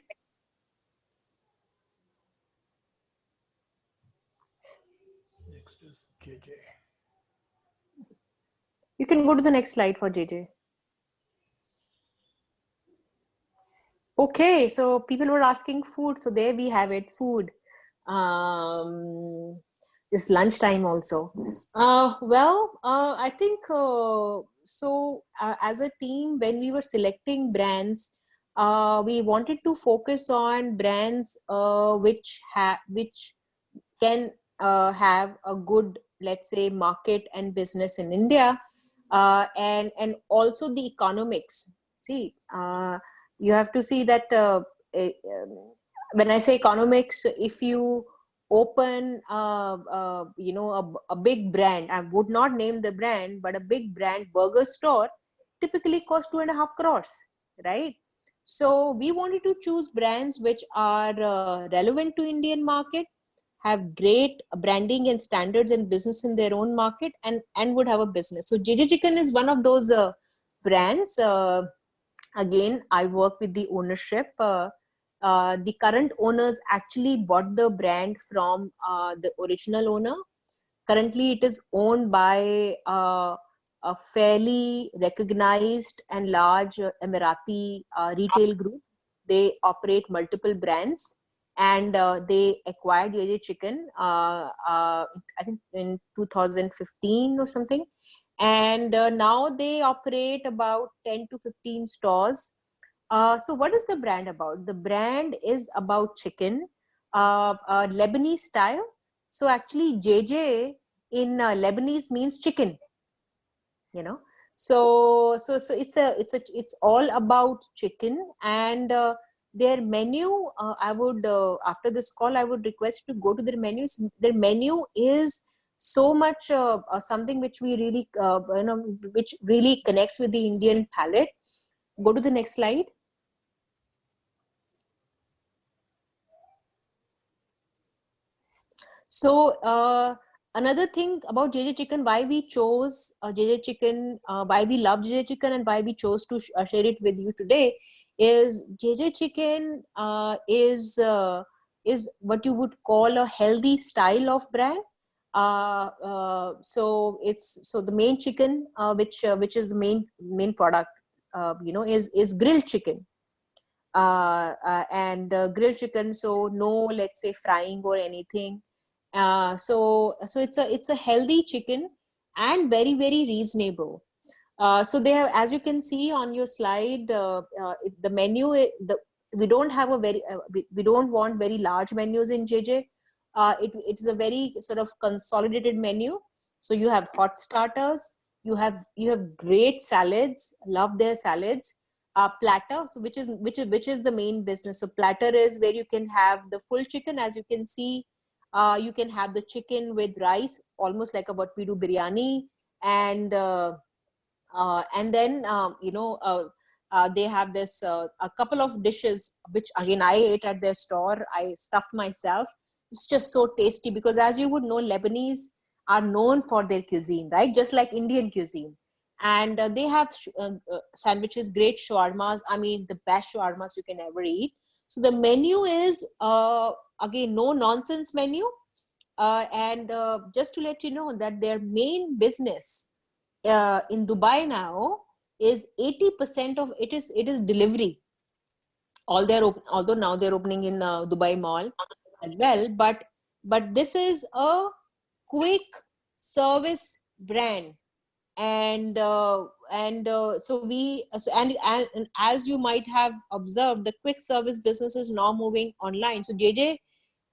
Next is JJ. You can go to the next slide for JJ. Okay, so people were asking food, so there we have it, food. It's lunchtime also. I think as a team, when we were selecting brands, we wanted to focus on brands which can have a good, let's say, market and business in India, and also the economics. See, you have to see that when I say economics, if you open a big brand, I would not name the brand, but a big brand burger store typically costs 2.5 crores, right? So we wanted to choose brands which are relevant to Indian market, have great branding and standards and business in their own market, and would have a business. So JJ Chicken is one of those brands. Again, I work with the ownership. The current owners actually bought the brand from the original owner. Currently, it is owned by a fairly recognized and large Emirati retail group. They operate multiple brands, and they acquired JJ Chicken, I think in 2015 or something. And now they operate about 10 to 15 stores. So what is the brand about? The brand is about chicken, Lebanese style. So actually JJ in Lebanese means chicken, you know. So it's all about chicken. And their menu, I would after this call I would request to go to their menus. Their menu is so much something which we really which really connects with the Indian palate. Go to the next slide. So another thing about JJ Chicken, why we chose JJ Chicken, why we love JJ Chicken, and why we chose to share it with you today is JJ Chicken is what you would call a healthy style of brand. So the main chicken, which is the main product, is grilled chicken. And grilled chicken, so no, let's say, frying or anything. So it's a healthy chicken and very, very reasonable. So they have, as you can see on your slide, the menu, we don't have a very we don't want very large menus in JJ. It's a very sort of consolidated menu. So you have hot starters, you have great salads, love their salads. Platter, so which is the main business. So platter is where you can have the full chicken, as you can see. You can have the chicken with rice, almost like what we do biryani, and then they have this a couple of dishes which again I ate at their store. I stuffed myself. It's just so tasty because, as you would know, Lebanese are known for their cuisine, right? Just like Indian cuisine. And they have sandwiches, great shawarmas. I mean, the best shawarmas you can ever eat. So the menu is again no nonsense menu. And just to let you know that their main business in Dubai now is 80% of it is delivery. Although now they're opening in Dubai Mall as well, but this is a quick service brand. And as you might have observed, the quick service business is now moving online. So JJ,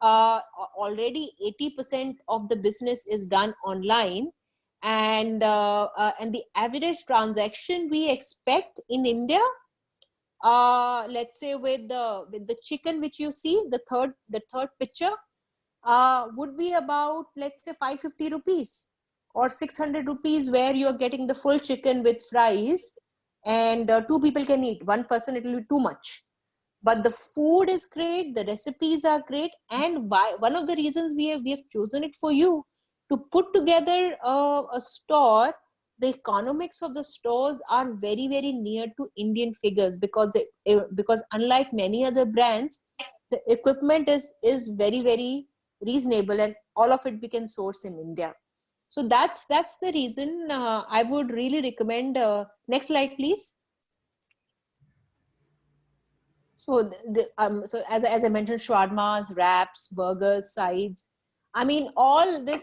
already 80% of the business is done online, and the average transaction we expect in India, let's say with the chicken which you see, the third picture, would be about, let's say, 550 rupees or 600 rupees, where you're getting the full chicken with fries, and 2 people can eat. 1 person, it will be too much. But the food is great, the recipes are great, and one of the reasons we have chosen it for you to put together a store. The economics of the stores are very, very near to Indian figures, because unlike many other brands, the equipment is very, very reasonable, and all of it we can source in India. So that's the reason I would really recommend. Next slide, please. So so as I mentioned, shawarmas, wraps, burgers, sides. I mean, all the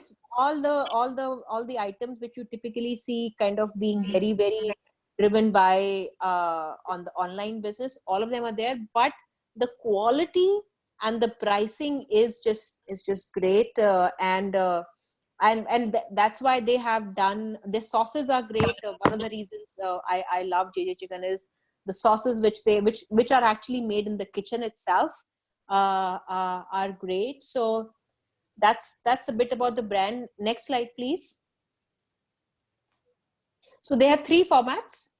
items which you typically see kind of being very, very driven by on the online business, all of them are there. But the quality and the pricing is just great, and that's why they have done. The sauces are great. One of the reasons I love JJ Chicken is the sauces which are actually made in the kitchen itself are great. So that's a bit about the brand. Next slide, please. So they have 3 formats.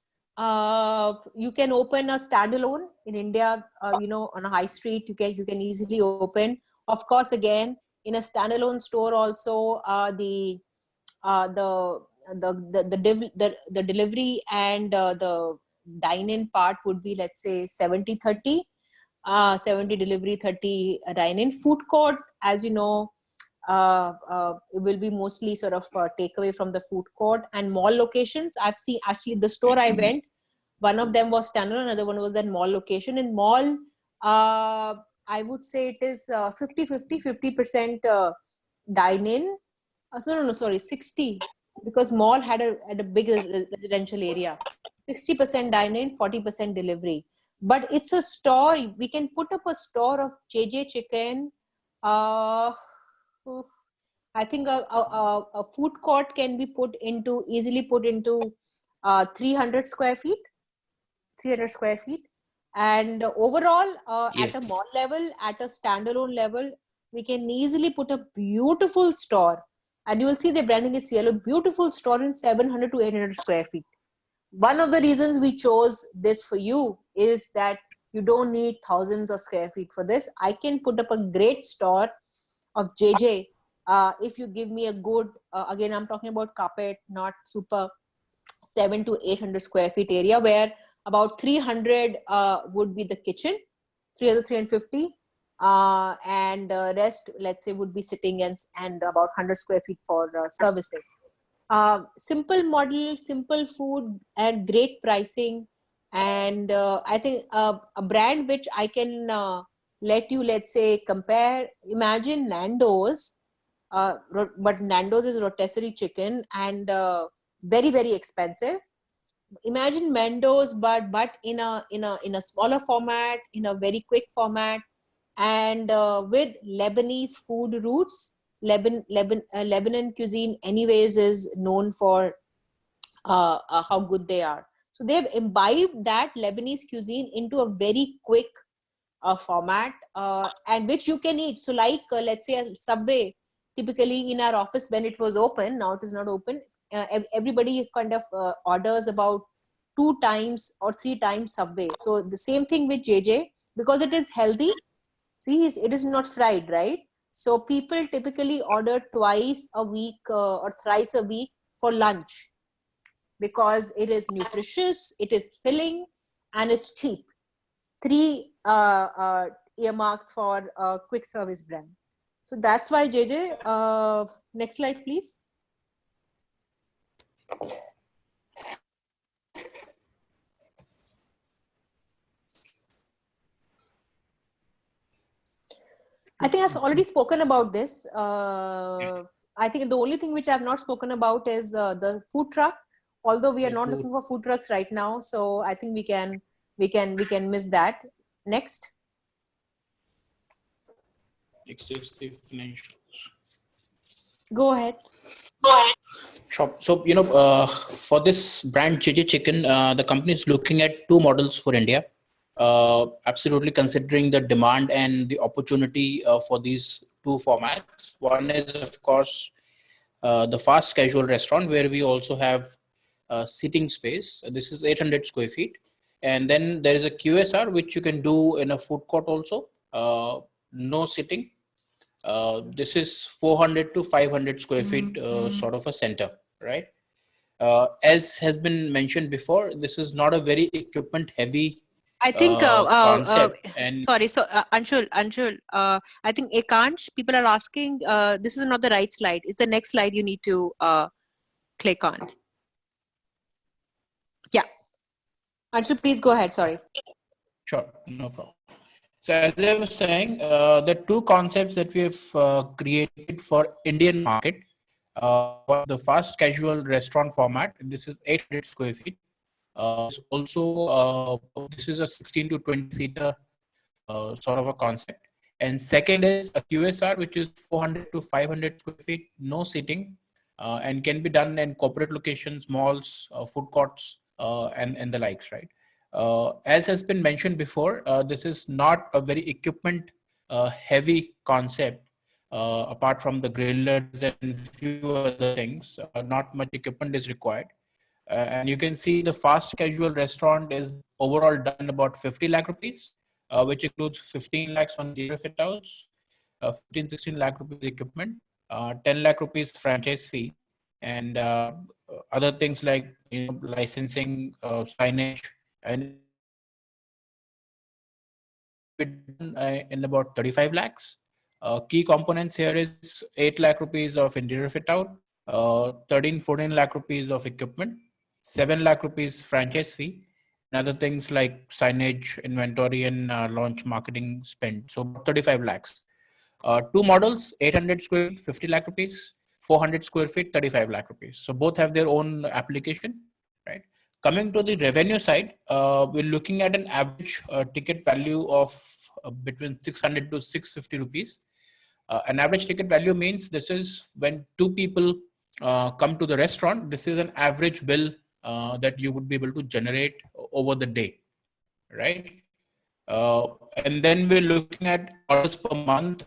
You can open a standalone in India, on a high street. You can easily open. Of course, again, in a standalone store also, the delivery and the dine-in part would be, let's say, 70-30. 70 delivery, 30 dine-in. Food court, as you know, it will be mostly sort of takeaway from the food court. And mall locations, I've seen, actually the store I went, one of them was standalone, another one was that mall location. In mall, I would say it is 50% dine-in. No, sorry, 60, because mall had a big residential area. 60% dine-in, 40% delivery. But it's a store. We can put up a store of JJ Chicken. I think a food court can be easily put into 300 square feet. 300 square feet. And overall, at a mall level, at a standalone level, we can easily put a beautiful store. And you will see the branding, it's yellow, beautiful store in 700 to 800 square feet. One of the reasons we chose this for you is that you don't need thousands of square feet for this. I can put up a great store of JJ if you give me a good, again, I'm talking about carpet, not super, 700 to 800 square feet area, where about 300 would be the kitchen, 350, and rest, let's say, would be sitting and about 100 square feet for servicing. Simple model, simple food, and great pricing. And I think a brand which I can let's say, compare. Imagine Nando's, but Nando's is rotisserie chicken and very, very expensive. Imagine Nando's, but in a smaller format, in a very quick format, and with Lebanese food roots. Lebanon cuisine anyways is known for how good they are. So they've imbibed that Lebanese cuisine into a very quick format, and which you can eat. So like, let's say a Subway, typically in our office when it was open, now it is not open, everybody kind of orders about 2 times or 3 times Subway. So the same thing with JJ, because it is healthy. See, it is not fried, right? So people typically order twice a week or thrice a week for lunch, because it is nutritious, it is filling, and it's cheap. 3 earmarks for a quick service brand. So that's why JJ. Next slide, please. I think I've already spoken about this. I think the only thing which I've not spoken about is the food truck. Although we are not looking for food trucks right now, so I think we can miss that. Next. Next is the financials. Go ahead. Sure. So, for this brand JJ Chicken, the company is looking at 2 models for India. Absolutely considering the demand and the opportunity for these 2 formats. One is, of course, the fast casual restaurant, where we also have seating space. This is 800 square feet. And then there is a QSR, which you can do in a food court also. No sitting. This is 400 to 500 square feet sort of a center, right? As has been mentioned before, this is not a very equipment heavy I think, concept. And sorry, so Anshul, I think Ekansh, people are asking, this is not the right slide. It's the next slide you need to click on. Yeah. Anshul, please go ahead. Sorry. sure, no problem. So as I was saying, the two concepts that we have created for Indian market, the fast casual restaurant format. This is 800 square feet. This is a 16 to 20 seater sort of a concept. And second is a QSR, which is 400 to 500 square feet, no seating, and can be done in corporate locations, malls, food courts, and the likes, right? As has been mentioned before, this is not a very equipment heavy concept. Apart from the grillers and few other things, not much equipment is required. And you can see the fast casual restaurant is overall done about 50 lakh rupees, which includes 15 lakhs on interior fit outs, 15, 16 lakh rupees equipment, 10 lakh rupees franchise fee, and other things like licensing, signage, and in about 35 lakhs. Key components here is 8 lakh rupees of interior fit out, 13, 14 lakh rupees of equipment, 7 lakh rupees franchise fee, and other things like signage, inventory, and launch marketing spend. So 35 lakhs. Two models, 800 square feet, 50 lakh rupees, 400 square feet, 35 lakh rupees. So both have their own application, right? Coming to the revenue side, we're looking at an average ticket value of between 600 to 650 rupees. An average ticket value means this is when two people come to the restaurant. This is an average bill that you would be able to generate over the day, right? And then we're looking at orders per month,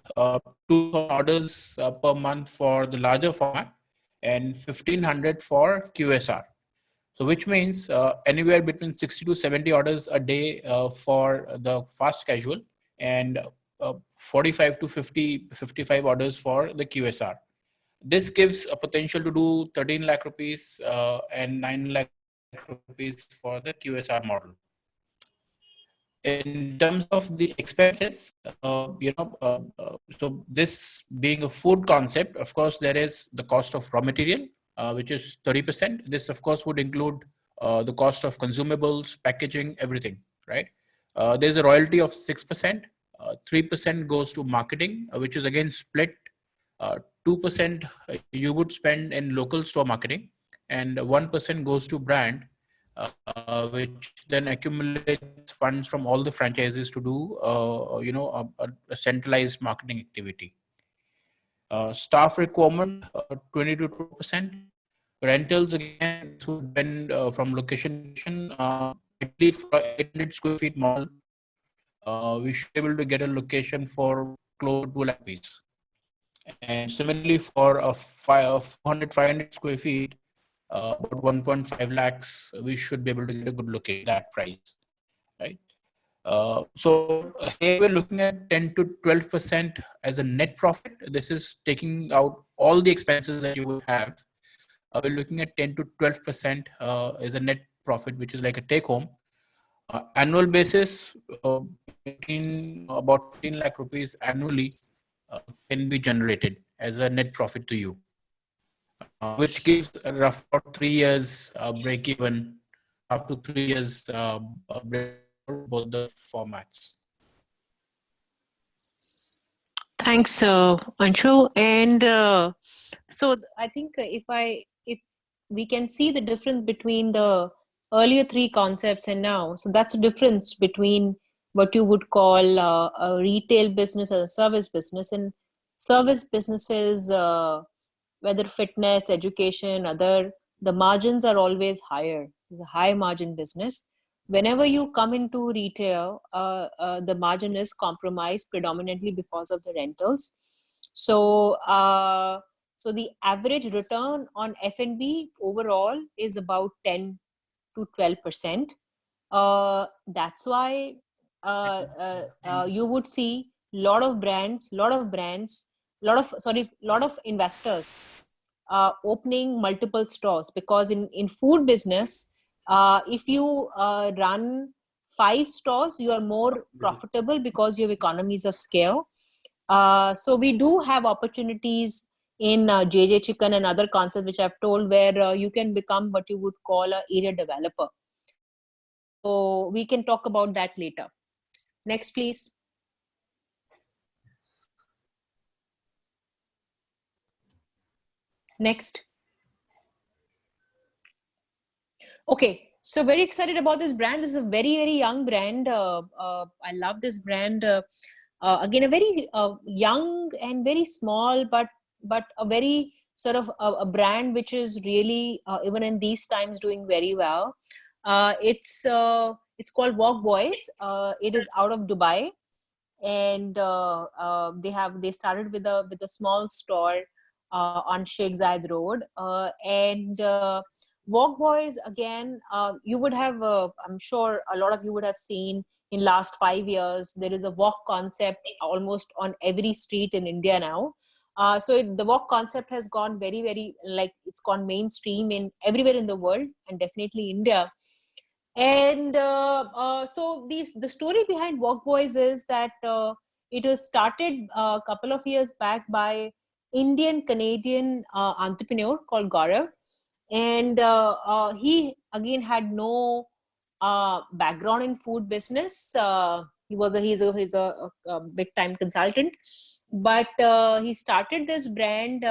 2 orders per month for the larger format, and 1500 for QSR. So which means anywhere between 60 to 70 orders a day for the fast casual, and 45 to 55 orders for the QSR. This gives a potential to do 13 lakh rupees and 9 lakh rupees for the QSR model. In terms of the expenses, so this being a food concept, of course, there is the cost of raw material, which is 30%. This, of course, would include the cost of consumables, packaging, everything, right? There's a royalty of 6%. 3% goes to marketing, which is again split. 2% you would spend in local store marketing, and 1% goes to brand, which then accumulates funds from all the franchises to do, a centralized marketing activity. Staff requirement, 20 to 2%. Rentals again would depend from location. At least for 800 square feet mall, we should be able to get a location for close to 2 lakh rupees. And similarly for a 500 square feet, about 1.5 lakhs, we should be able to get a good look at that price, right? So here we're looking at 10 to 12% as a net profit. This is taking out all the expenses that you would have. We're looking at 10 to 12% as a net profit, which is like a take home. Annual basis, between about 15 lakh rupees annually can be generated as a net profit to you. Which gives a rough 3 years break even, up to 3 years break for both the formats. Thanks, Anshul. And so I think if we can see the difference between the earlier three concepts and now, so that's the difference between what you would call a retail business or a service business. And service businesses, whether fitness, education, the margins are always higher. It's a high margin business. Whenever you come into retail, the margin is compromised predominantly because of the rentals. So, so the average return on F&B overall is about 10 to 12%. That's why you would see lot of investors opening multiple stores, because in food business, if you run 5 stores, you are more profitable because you have economies of scale. So we do have opportunities in JJ Chicken and other concepts which I've told, where you can become what you would call a area developer. So we can talk about that later. Next, please. Next. Okay, so very excited about this brand. This is a very, very young brand. I love this brand. Again, a very young and very small, but a very sort of a brand which is really even in these times doing very well. It's called Walk Boys. It is out of Dubai, and they started with a small store on Sheikh Zayed Road, and Walk Boys, again, you would have, I'm sure a lot of you would have seen in last 5 years, there is a walk concept almost on every street in India now. So the walk concept has gone very, very, like it's gone mainstream in everywhere in the world, and definitely India. And so the story behind Walk Boys is that it was started a couple of years back by Indian-Canadian entrepreneur called Gaurav. And he again had no background in food business. He's a big time consultant, but he started this brand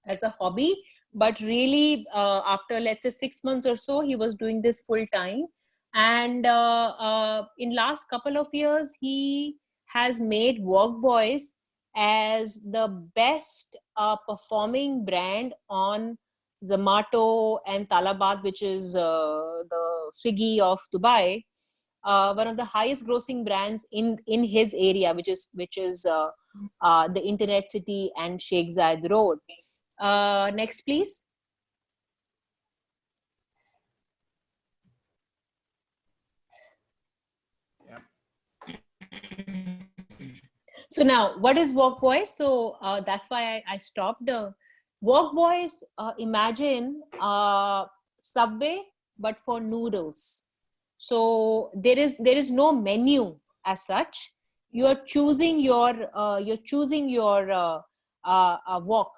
as a hobby. But really, after let's say 6 months or so, he was doing this full time. And in last couple of years, he has made Walk Boys as the best performing brand on Zomato and Talabat, which is the Swiggy of Dubai, one of the highest grossing brands in his area, which is the Internet City and Sheikh Zayed Road. Next, please. So now, what is Walk Boys? So that's why I stopped. Walk Boys, imagine Subway, but for noodles. So there is no menu as such. You're choosing your walk.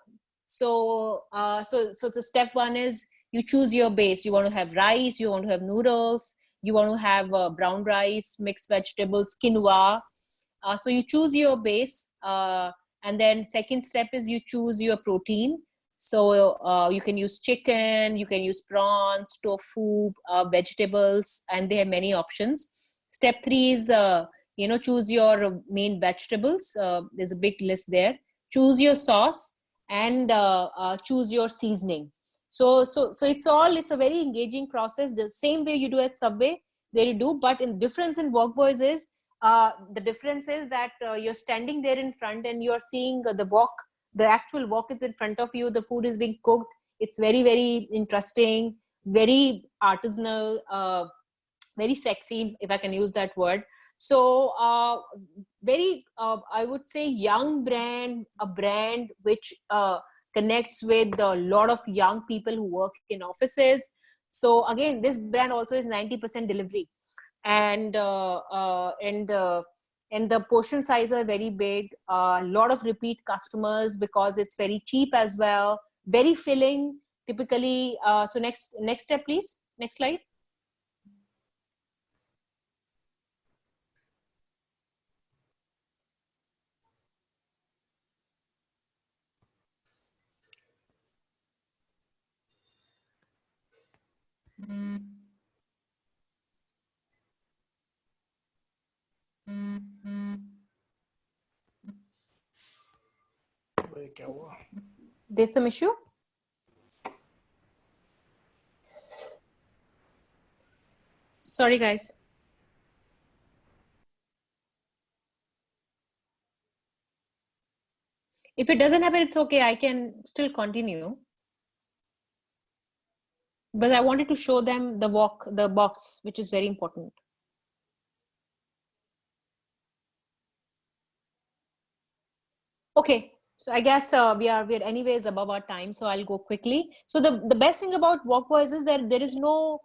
So so step one is you choose your base. You want to have rice. You want to have noodles. You want to have brown rice, mixed vegetables, quinoa. So you choose your base, and then second step is you choose your protein. So you can use chicken, you can use prawns, tofu, vegetables, and they have many options. Step 3 is choose your main vegetables. There's a big list there. Choose your sauce and choose your seasoning. So it's a very engaging process. The same way you do at Subway, there you do, but in difference in Walk Boys is the difference is that you're standing there in front and you're seeing the actual wok is in front of you. The food is being cooked. It's very, very interesting, very artisanal, very sexy, if I can use that word. So very, I would say young brand, a brand which connects with a lot of young people who work in offices. So again, this brand also is 90% delivery. And the portion size are very big. A lot of repeat customers because it's very cheap as well. Very filling, typically. So next step, please. Next slide. There's some issue. Sorry, guys. If it doesn't happen, it's okay. I can still continue. But I wanted to show them the box, which is very important. Okay. So I guess we are anyways above our time, so I'll go quickly. So the best thing about Walk Boys is that there is no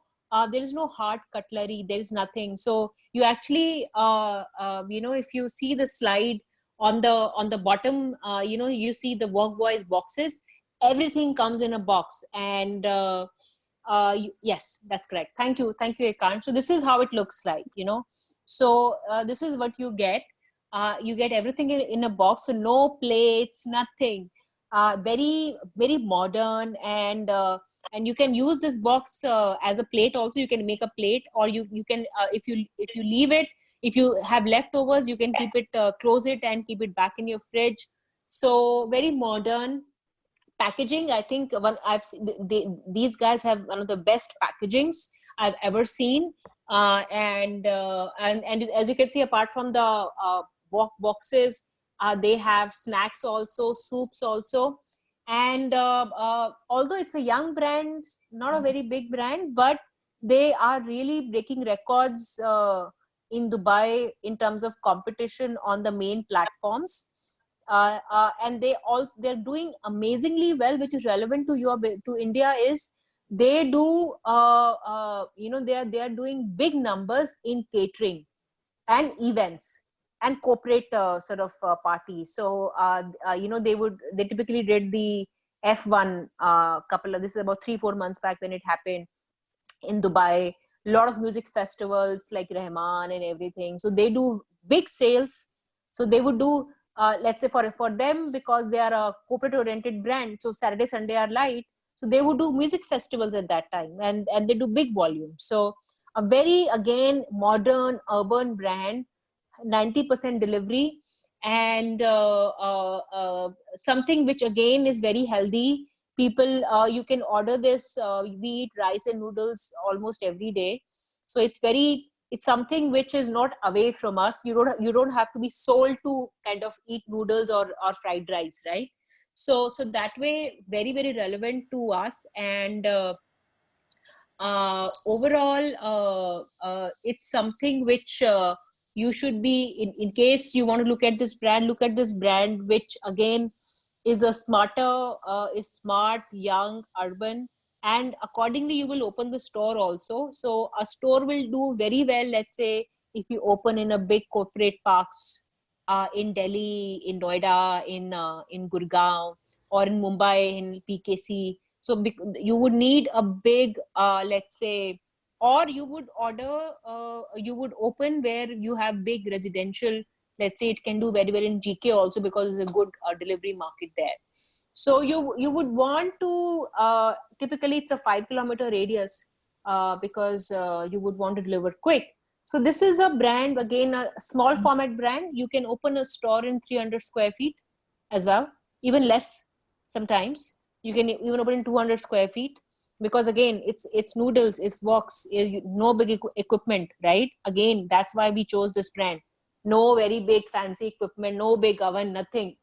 there is no hard cutlery, there is nothing. So you actually, if you see the slide on the bottom, you see the Work Boys boxes. Everything comes in a box, and yes, that's correct. Thank you, Ekant. So this is how it looks like. So this is what you get. You get everything in a box, so no plates, nothing. Very, very modern, and you can use this box as a plate also. You can make a plate, or you can, if you leave it, if you have leftovers, you can keep it, close it and keep it back in your fridge. So very modern packaging. I think these guys have one of the best packagings I've ever seen. And as you can see, apart from the walk boxes, they have snacks also, soups also. And although it's a young brand, not a very big brand, but they are really breaking records in Dubai in terms of competition on the main platforms. And they're doing amazingly well, which is relevant to India. Is they do they are doing big numbers in catering and events and corporate parties. So they typically did the F1 this is about 3-4 months back when it happened in Dubai. A lot of music festivals like Rahman and everything. So they do big sales. So they would do, let's say for them, because they are a corporate oriented brand, so Saturday, Sunday are light. So they would do music festivals at that time, and they do big volume. So a very, again, modern urban brand, 90% delivery, and something which again is very healthy. People, you can order this, we eat rice and noodles almost every day. So it's something which is not away from us. You don't have to be sold to kind of eat noodles or fried rice, right? So that way, very, very relevant to us. And overall, it's something which you should be, in case you want to look at this brand, which again is a is smart, young, urban, and accordingly you will open the store also. So a store will do very well, let's say, if you open in a big corporate parks in Delhi, in Noida, in Gurgaon, or in Mumbai, in PKC. So you would need a big, let's say, or you would open where you have big residential. Let's say it can do very well in GK also, because there's a good delivery market there. So you would want to, typically it's a 5-kilometer radius, because you would want to deliver quick. So this is a brand, again, a small format brand. You can open a store in 300 square feet as well, even less sometimes. You can even open in 200 square feet, because again, it's noodles, it's woks, no big equipment, right? Again, that's why we chose this brand. No very big fancy equipment, no big oven, nothing.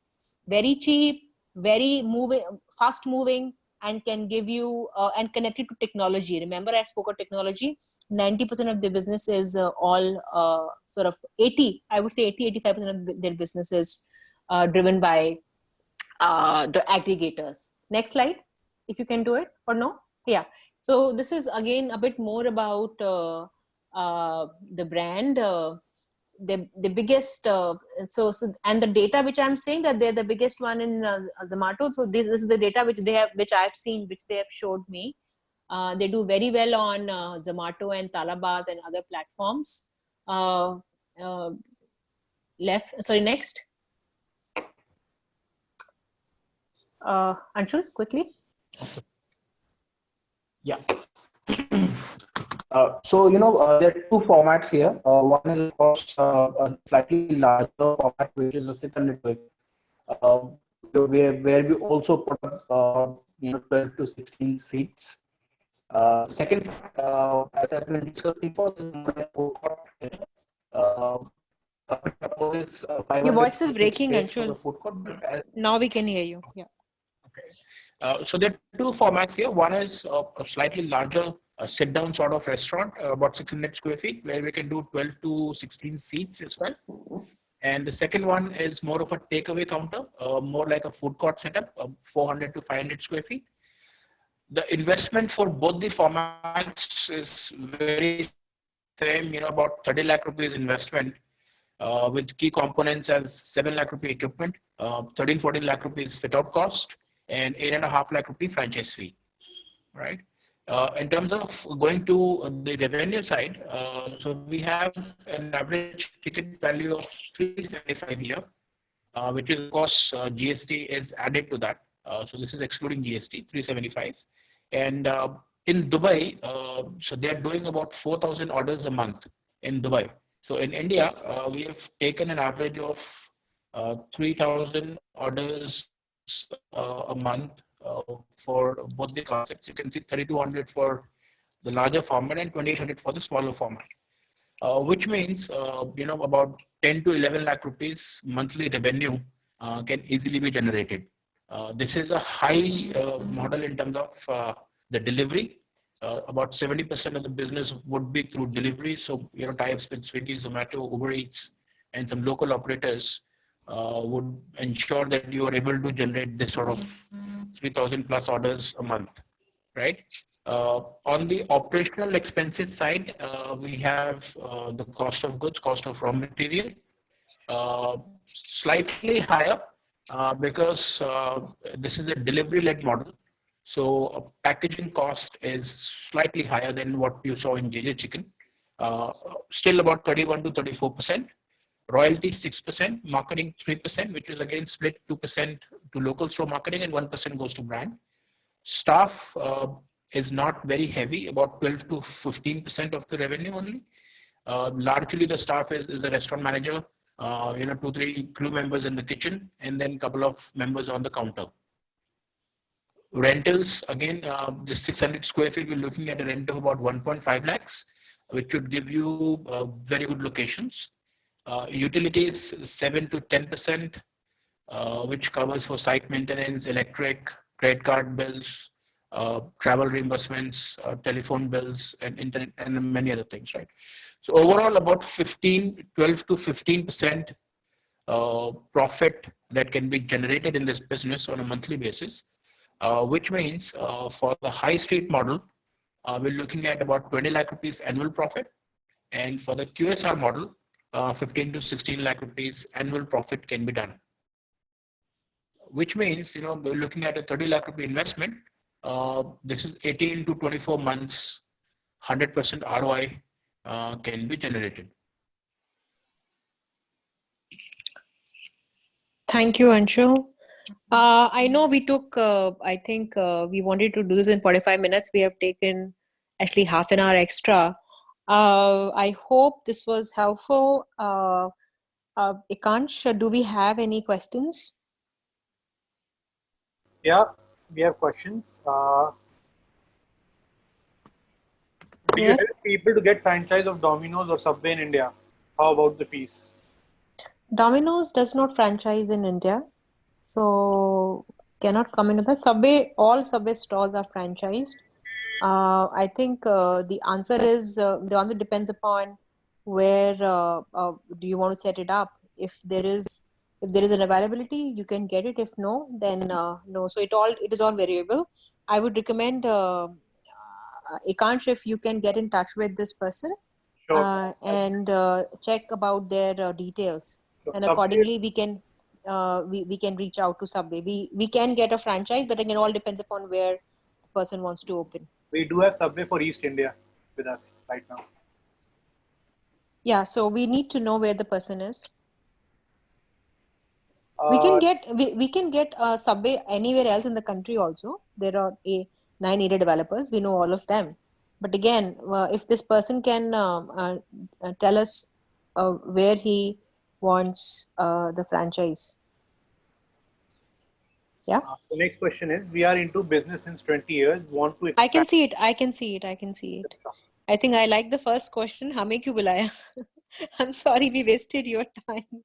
Very cheap, very fast moving, and can give you and connected to technology. Remember, I spoke of technology. 90% of the business is all sort of 85% of their business is driven by the aggregators. Next slide, if you can do it, or no? Yeah. So this is again a bit more about the brand. The biggest, and the data which I'm saying that they're the biggest one in Zomato. So this is the data which I've seen, which they have showed me. They do very well on Zomato and Talabat and other platforms. Next. Anshul, quickly. Yeah. So, there are two formats here. One is, of course, a slightly larger format, which is a 600 square feet, where we also put up, 12 to 16 seats. Second, as has been discussed before, is food court. Your voice is breaking, Anshul. Now we can hear you. Yeah. Okay. So there are two formats here. One is a slightly larger sit-down sort of restaurant, about 600 square feet, where we can do 12 to 16 seats as well. And the second one is more of a takeaway counter, more like a food court setup, 400 to 500 square feet. the investment for both the formats is very same, about 30 lakh rupees investment with key components as 7 lakh rupee equipment, 13, 14 lakh rupees fit out cost, and 8.5 lakh rupee franchise fee, right? In terms of going to the revenue side, so we have an average ticket value of 375 here, which is of course GST is added to that. So this is excluding GST, 375. And in Dubai, so they are doing about 4,000 orders a month in Dubai. So in India, we have taken an average of 3,000 orders a month for both the concepts. You can see 3,200 for the larger format and 2,800 for the smaller format, which means about 10 to 11 lakh rupees monthly revenue can easily be generated. This is a high model in terms of the delivery. About 70% of the business would be through delivery. So, types with Swiggy, Zomato, Uber Eats, and some local operators would ensure that you are able to generate this sort of 3,000 plus orders a month, right? On the operational expenses side, we have the cost of goods, cost of raw material, slightly higher because this is a delivery-led model. So packaging cost is slightly higher than what you saw in JJ Chicken. Still about 31 to 34%. Royalty 6%, marketing 3%, which is again split 2% to local store marketing and 1% goes to brand. Staff is not very heavy, about 12 to 15% of the revenue only. Largely the staff is a restaurant manager, 2, 3 crew members in the kitchen, and then a couple of members on the counter. Rentals, again, the 600 square feet, we're looking at a rent of about 1.5 lakhs, which should give you very good locations. Utilities, 7 to 10%, which covers for site maintenance, electric, credit card bills, travel reimbursements, telephone bills, and internet, and many other things, right? So overall, about 12 to 15% profit that can be generated in this business on a monthly basis, which means for the high street model, we're looking at about 20 lakh rupees annual profit. And for the QSR model, 15 to 16 lakh rupees annual profit can be done. Which means, we're looking at a 30 lakh rupee investment. This is 18 to 24 months, 100% ROI can be generated. Thank you, Anshu. I know we took, I think we wanted to do this in 45 minutes. We have taken actually half an hour extra. I hope this was helpful. Ekansh, do we have any questions? Yeah, we have questions. Do you help people to get franchise of Domino's or Subway in India? How about the fees? Domino's does not franchise in India, so cannot come into that. Subway, all Subway stores are franchised. I think the answer depends upon where do you want to set it up. If there is an availability, you can get it. If no, then no. So it is all variable. I would recommend Ekansh, if you can get in touch with this person. Sure. And check about their details, Sure. and accordingly we can reach out to Subway. We can get a franchise, but again, all depends upon where the person wants to open. We do have Subway for East India with us right now. Yeah, so we need to know where the person is. We can get Subway anywhere else in the country also. There are 9 area developers. We know all of them. But again, if this person can tell us where he wants the franchise. Yeah. The next question is, we are into business since 20 years. Want to expand. I can see it. I think I like the first question. Hame kyun bulaya? I'm sorry we wasted your time.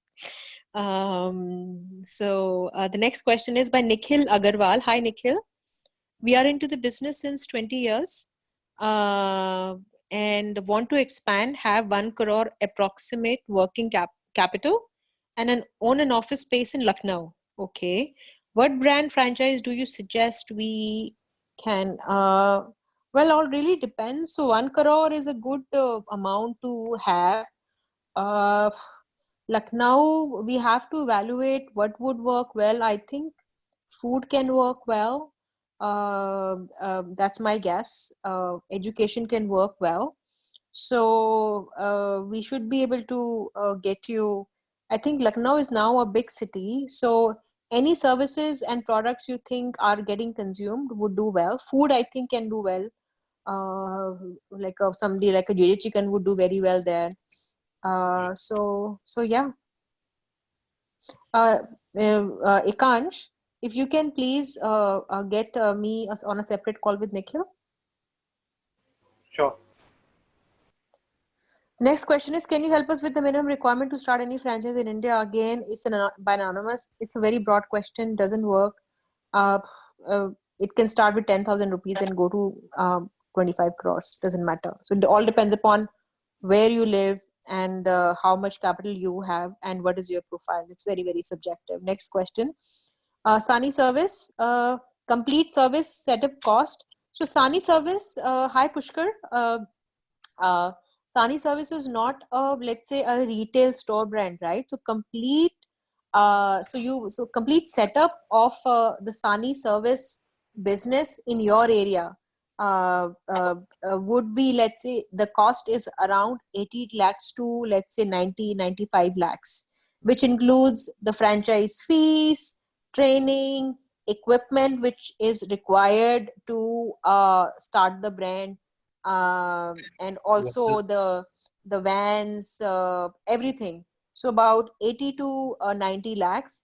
So the next question is by Nikhil Agarwal. Hi, Nikhil. We are into the business since 20 years and want to expand, have 1 crore approximate working capital and own an office space in Lucknow. Okay. What brand franchise do you suggest we can. Well, all really depends. So 1 crore is a good amount to have. Uh, Lucknow, we have to evaluate what would work well. I think food can work well. That's my guess. Education can work well. So we should be able to get you. I think Lucknow is now a big city. So any services and products you think are getting consumed would do well. Food, I think, can do well. Like somebody like a JJ Chicken would do very well there. So yeah. Ekansh, if you can please get me on a separate call with Nikhil. Sure. Next question is, can you help us with the minimum requirement to start any franchise in India? Again, it's by anonymous. It's a very broad question, doesn't work. Uh, it can start with 10,000 rupees and go to 25 crores, doesn't matter. So it all depends upon where you live and how much capital you have and what is your profile. It's very, very subjective. Next question. Sani service, complete service setup cost. So Sani service, hi Pushkar. Sani service is not let's say a retail store brand, right? So complete complete setup of the Sani service business in your area would be, let's say the cost is around 80 lakhs to let's say 95 lakhs, which includes the franchise fees, training, equipment which is required to start the brand, and also the vans, everything. So about 80 to 90 lakhs.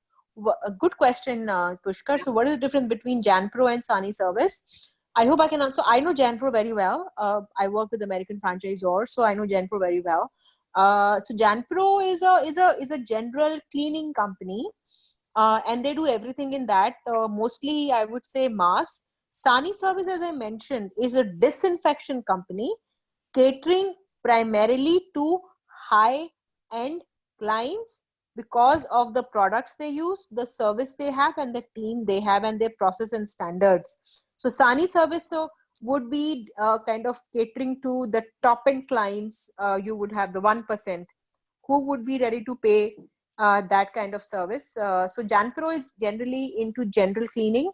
A good question, Pushkar. So what is the difference between Janpro and Sani service? I hope I can answer. I know Janpro very well. I work with American franchisor, so I know Janpro very well. So Janpro is a general cleaning company, and they do everything in that. Mostly, I would say mass. Sani Service, as I mentioned, is a disinfection company catering primarily to high-end clients because of the products they use, the service they have, and the team they have, and their process and standards. So Sani Service would be kind of catering to the top-end clients. You would have the 1% who would be ready to pay that kind of service. So Janpro is generally into general cleaning,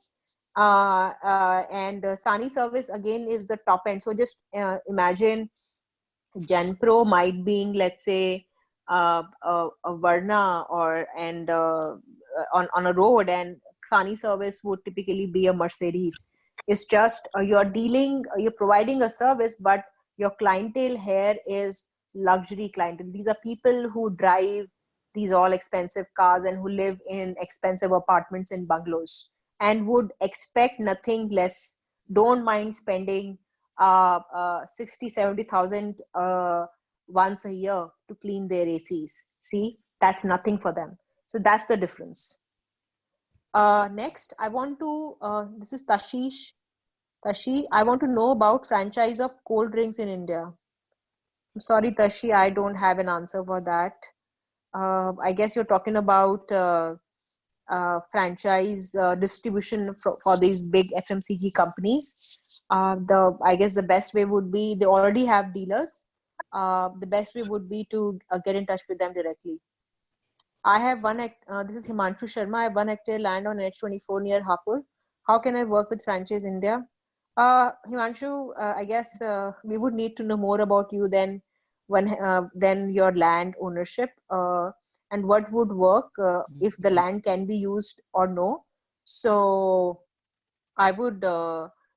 and Sani service again is the top end. So just imagine Janpro might being, let's say, a Varna or and on a road, and Sani service would typically be a Mercedes. It's just you're providing a service, but your clientele here is luxury clientele. These are people who drive these all expensive cars and who live in expensive apartments and bungalows and would expect nothing less. Don't mind spending 60,000-70,000 once a year to clean their ACs. See, that's nothing for them. So that's the difference. Next, I want to, this is Tashish. Tashi, I want to know about franchise of cold drinks in India. I'm sorry, Tashi, I don't have an answer for that. I guess you're talking about franchise distribution for these big FMCG companies. I guess the best way would be, they already have dealers. The best way would be to get in touch with them directly. I have this is Himanshu Sharma. I have 1 hectare land on NH24 near Hapur. How can I work with Franchise India? Himanshu, I guess we would need to know more about you than your land ownership, and what would work if the land can be used or no. So I would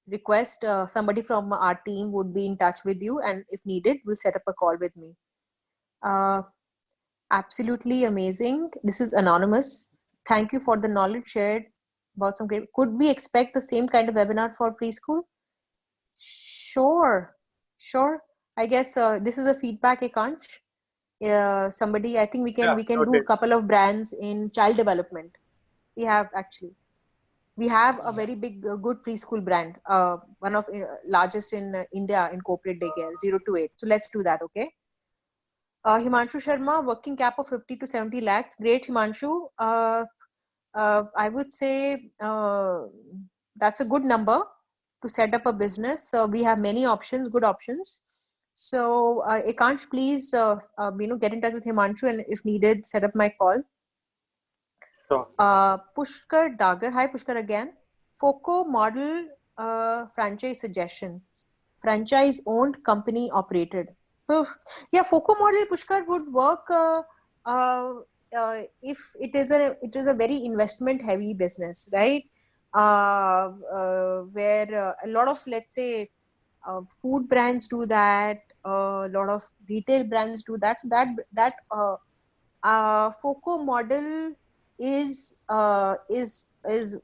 request somebody from our team would be in touch with you, and if needed, we'll set up a call with me. Absolutely amazing. This is anonymous. Thank you for the knowledge shared about some great. Could we expect the same kind of webinar for preschool? Sure. I guess this is a feedback, Ekansh. Somebody, I think we can do a couple of brands in child development. We have a very big, good preschool brand, one of largest in India in corporate daycare, 0 to 8. So let's do that, okay? Himanshu Sharma, working cap of 50 to 70 lakhs. Great, Himanshu. I would say that's a good number. to set up a business. So we have many options, good options. So Ekansh, please, get in touch with Himanshu, and if needed, set up my call. Sure. Pushkar Dagar, hi Pushkar again. FOCO model franchise suggestion. Franchise owned, company operated. So yeah, FOCO model, Pushkar, would work if it is a very investment heavy business, right? Where a lot of, let's say, food brands do that, a lot of retail brands do that. So that FOCO model is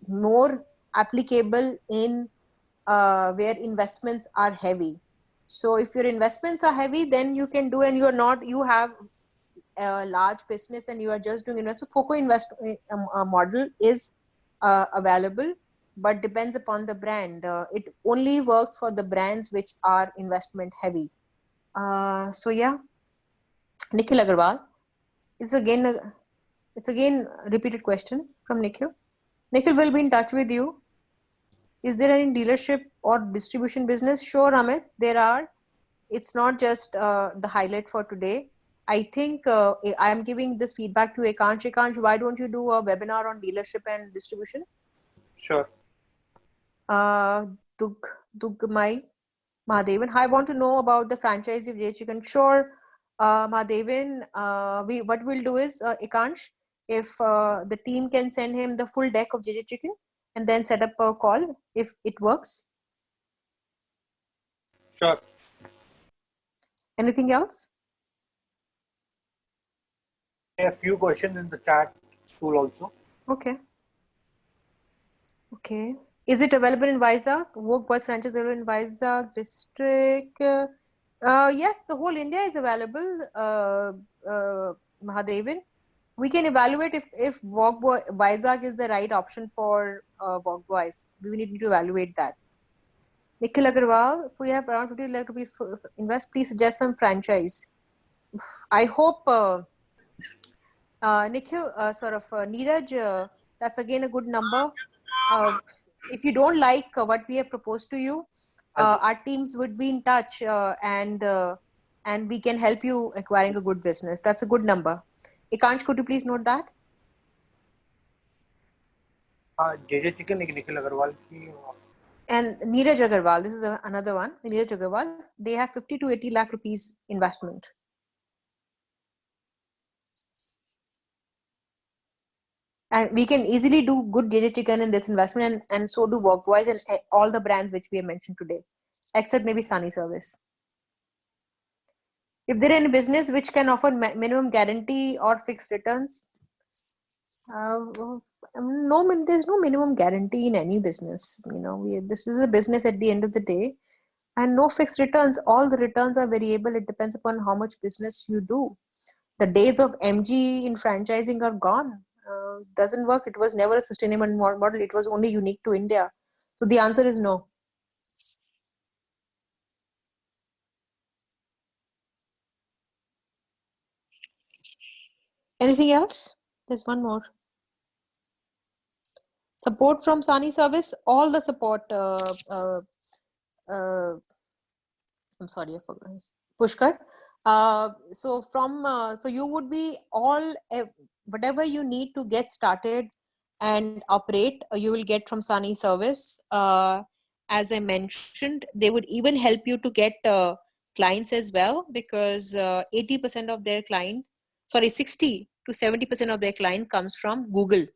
more applicable in where investments are heavy. So if your investments are heavy, then you can do, and you have a large business and you are just doing invest. So FOCO model is available, but depends upon the brand. It only works for the brands which are investment heavy. So yeah, Nikhil Agarwal. It's again a repeated question from Nikhil. Nikhil will be in touch with you. Is there any dealership or distribution business? Sure, Amit, there are. It's not just the highlight for today. I think I am giving this feedback to Ekansh. Ekansh, why don't you do a webinar on dealership and distribution? Sure. Dugmai Mahadevan, I want to know about the franchisee of JJ Chicken. Sure, Mahadevan, what we'll do is, Ekansh, if the team can send him the full deck of JJ Chicken and then set up a call if it works. Sure. Anything else? A few questions in the chat tool also. Okay. Okay. Is it available in Vizag? Vogue Boys franchise available in Vizag district? Yes, the whole India is available, Mahadevan. We can evaluate if Vizag is the right option for Vogue Boys. We need to evaluate that. Nikhil Agarwal, if we have around 50 lakh rupees for invest, please suggest some franchise. I hope, Nikhil, Neeraj, that's again a good number. If you don't like what we have proposed to you, our teams would be in touch and we can help you acquiring a good business. That's a good number. Ekansh, could you please note that? JJ Chicken, Nikhil Agarwal ki. And Neeraj Agarwal, this is another one. Neeraj Agarwal, they have 50 to 80 lakh rupees investment. And we can easily do good JJ Chicken in this investment, and so do Vogue Boys and all the brands which we have mentioned today, except maybe Sunny Service. If there are any business which can offer minimum guarantee or fixed returns, there's no minimum guarantee in any business. This is a business at the end of the day, and no fixed returns. All the returns are variable. It depends upon how much business you do. The days of MG in franchising are gone. Doesn't work. It was never a sustainable model. It was only unique to India. So the answer is no. Anything else? There's one more. Support from Sunny Service. All the support. I'm sorry, I forgot. Pushkar. So you would be all whatever you need to get started and operate, you will get from Sunny Service. As I mentioned, they would even help you to get clients as well, because 80% of their 60 to 70% of their client comes from Google.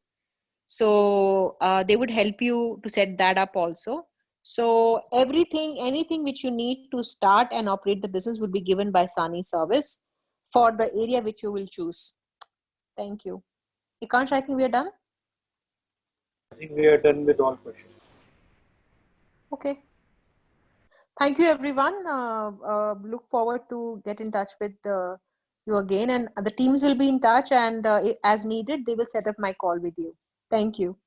So they would help you to set that up also. So anything which you need to start and operate the business would be given by Sunny Service for the area which you will choose. Thank you. Ekansh, I think we are done. I think we are done with all questions. Okay. Thank you, everyone. Look forward to get in touch with you again, and the teams will be in touch, and as needed, they will set up my call with you. Thank you.